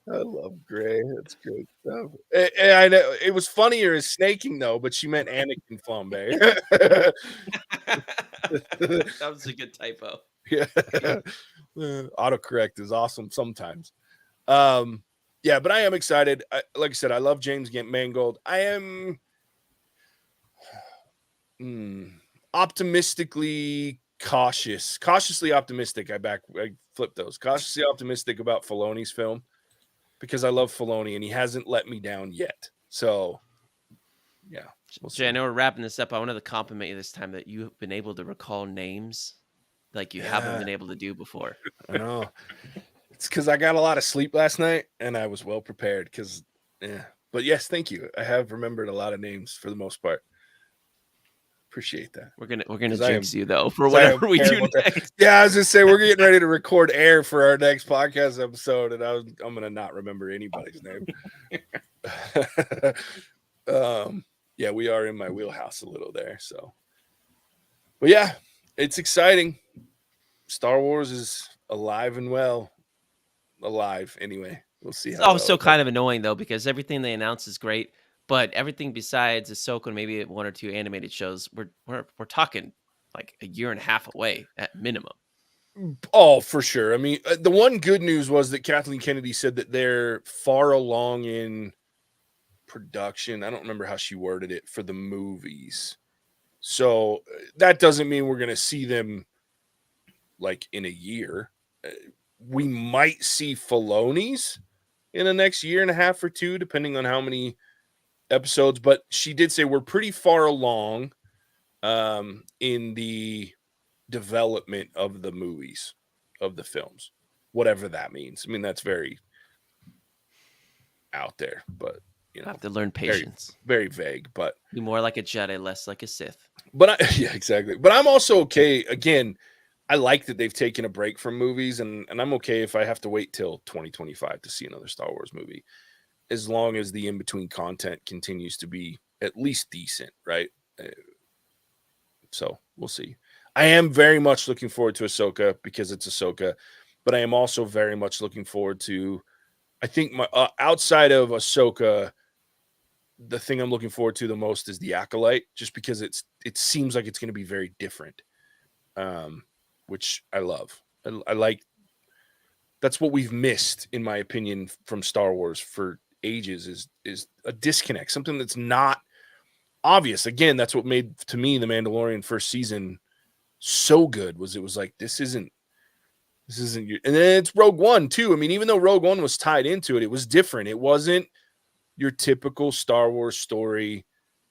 I love Gray. That's great stuff. I know it was funnier as snaking though, but she meant Anakin flambe. That was a good typo. Yeah. Autocorrect is awesome sometimes. Yeah, but I am excited. Like I said, I love James Mangold. I am optimistically cautiously optimistic. I flip those. Cautiously optimistic about Filoni's film, because I love Filoni and he hasn't let me down yet. So yeah. Jay, I know we're wrapping this up. I wanted to compliment you this time that you've been able to recall names like you haven't been able to do before. I know. It's because I got a lot of sleep last night and I was well prepared. But yes, thank you. I have remembered a lot of names for the most part. Appreciate that. We're gonna jinx you though for whatever we do next. Yeah, I was just saying we're getting ready to record Air for our next podcast episode, and I'm gonna not remember anybody's name. Yeah, we are in my wheelhouse a little there. So, but yeah, it's exciting. Star Wars is alive and well. Alive anyway. We'll see. It's also kind of annoying though, because everything they announce is great, but everything besides Ahsoka and maybe one or two animated shows, we're talking like a year and a half away at minimum. Oh, for sure. I mean, the one good news was that Kathleen Kennedy said that they're far along in production. I don't remember how she worded it for the movies. So that doesn't mean we're going to see them like in a year. We might see Filoni's in the next year and a half or two, depending on how many episodes. But she did say we're pretty far along in the development of the movies, of the films, whatever that means. I mean, that's very out there, but you know, have to learn patience. Very vague, but be more like a Jedi, less like a Sith. But yeah, exactly. But I'm also okay. Again, I like that they've taken a break from movies, and I'm okay if I have to wait till 2025 to see another Star Wars movie, as long as the in-between content continues to be at least decent, right? So we'll see. I am very much looking forward to Ahsoka because it's Ahsoka, but I am also very much looking forward to, I think my outside of Ahsoka, the thing I'm looking forward to the most is the Acolyte, just because it seems like it's going to be very different, which I love. I like. That's what we've missed, in my opinion, from Star Wars for ages is a disconnect, something that's not obvious. Again, that's what made, to me, the Mandalorian first season so good. It was like, this isn't your, and then it's Rogue One too. I mean, even though Rogue One was tied into it, it was different. It wasn't your typical Star Wars story.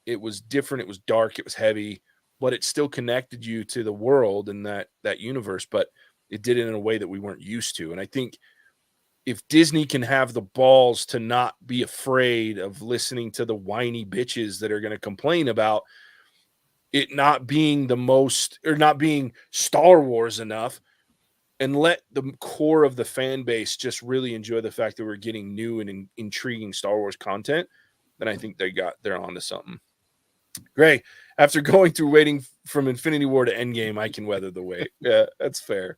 It was different. It was dark. It was heavy, but it still connected you to the world and that universe. But it did it in a way that we weren't used to. And I think if Disney can have the balls to not be afraid of listening to the whiny bitches that are going to complain about it not being the most, or not being Star Wars enough, and let the core of the fan base just really enjoy the fact that we're getting new and intriguing Star Wars content, then I think they're onto something. Great. After going through waiting from Infinity War to Endgame, I can weather the wait. Yeah, that's fair.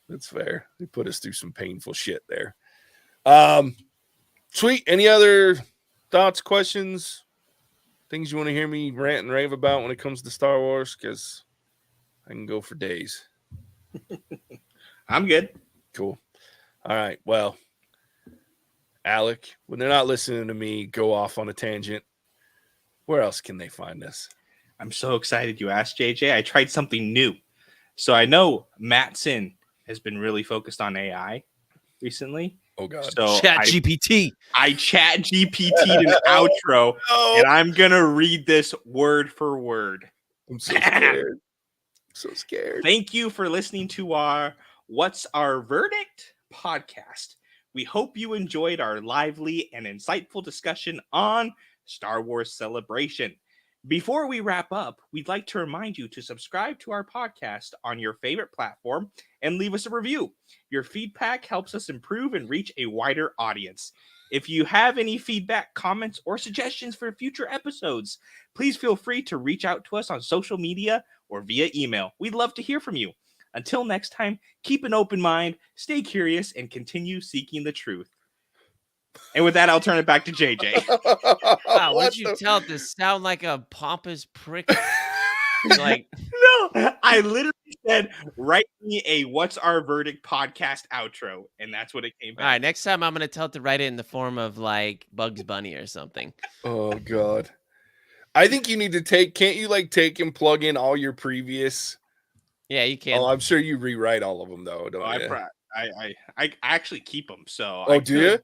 That's fair. They put us through some painful shit there. Sweet. Any other thoughts, questions, things you want to hear me rant and rave about when it comes to Star Wars? Because I can go for days. I'm good. Cool. All right. Well, Alec, when they're not listening to me go off on a tangent, where else can they find us? I'm so excited you asked, JJ. I tried something new. So I know Mattson has been really focused on AI recently. Oh, God. So Chat GPT. I chat GPT'd an outro, and I'm going to read this word for word. I'm so scared. So scared. Thank you for listening to our What's Our Verdict podcast. We hope you enjoyed our lively and insightful discussion on Star Wars Celebration. Before we wrap up, we'd like to remind you to subscribe to our podcast on your favorite platform and leave us a review. Your feedback helps us improve and reach a wider audience. If you have any feedback, comments, or suggestions for future episodes, please feel free to reach out to us on social media or via email. We'd love to hear from you. Until next time, keep an open mind, stay curious, and continue seeking the truth. And with that, I'll turn it back to JJ. Wow, what'd you tell it to sound like a pompous prick? Like, No, I literally said, write me a What's Our Verdict podcast outro. And that's what it came all back. right, next time I'm gonna tell it to write it in the form of like Bugs Bunny or something. Oh God. I think you need to can't you like take and plug in all your previous? Yeah, you can. Oh, I'm sure you rewrite all of them though, don't you? I actually keep them. So Oh, do you?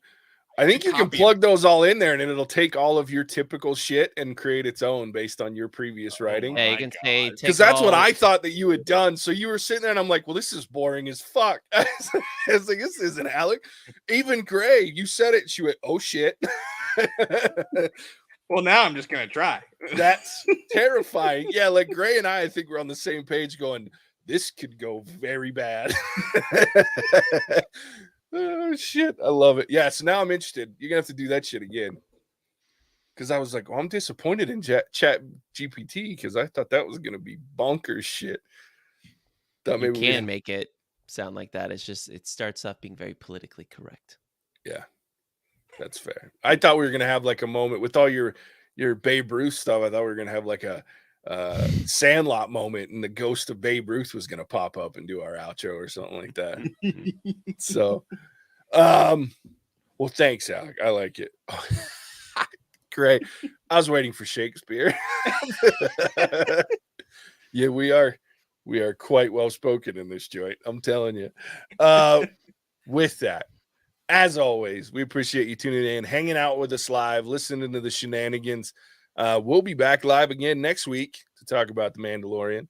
I think you can copy plug those all in there and it'll take all of your typical shit and create its own based on your previous writing. Yeah, you my can God. say Because take that's what all- I thought that you had done. So you were sitting there and I'm like, well, this is boring as fuck. I was like, this isn't Alec. Even Gray, you said it. She went, oh shit. Well, now I'm just going to try. That's terrifying. Yeah, like Gray and I think we're on the same page going, this could go very bad. Oh shit. I love it. Yeah, so now I'm interested. You're gonna have to do that shit again. Because I was like, well, I'm disappointed in Chat GPT because I thought that was gonna be bonkers shit. Thought You maybe we can had- make it sound like that. It's just it starts off being very politically correct. Yeah, that's fair. I thought we were gonna have like a moment with all your Babe Ruth stuff. I thought we were gonna have like a Sandlot moment and the ghost of Babe Ruth was gonna pop up and do our outro or something like that. So well, thanks, Alec. I like it. Great. I was waiting for Shakespeare. Yeah, we are quite well spoken in this joint. I'm telling you. With that, as always, we appreciate you tuning in, hanging out with us live, listening to the shenanigans. We'll be back live again next week to talk about the Mandalorian.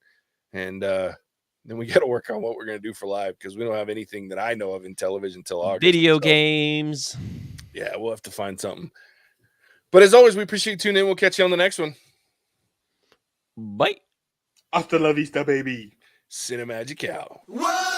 And then we got to work on what we're going to do for live because we don't have anything that I know of in television till August. Video So, games. yeah, we'll have to find something. But as always, we appreciate you tuning in. We'll catch you on the next one. Bye. Hasta la vista, baby. Cinemagical. Whoa!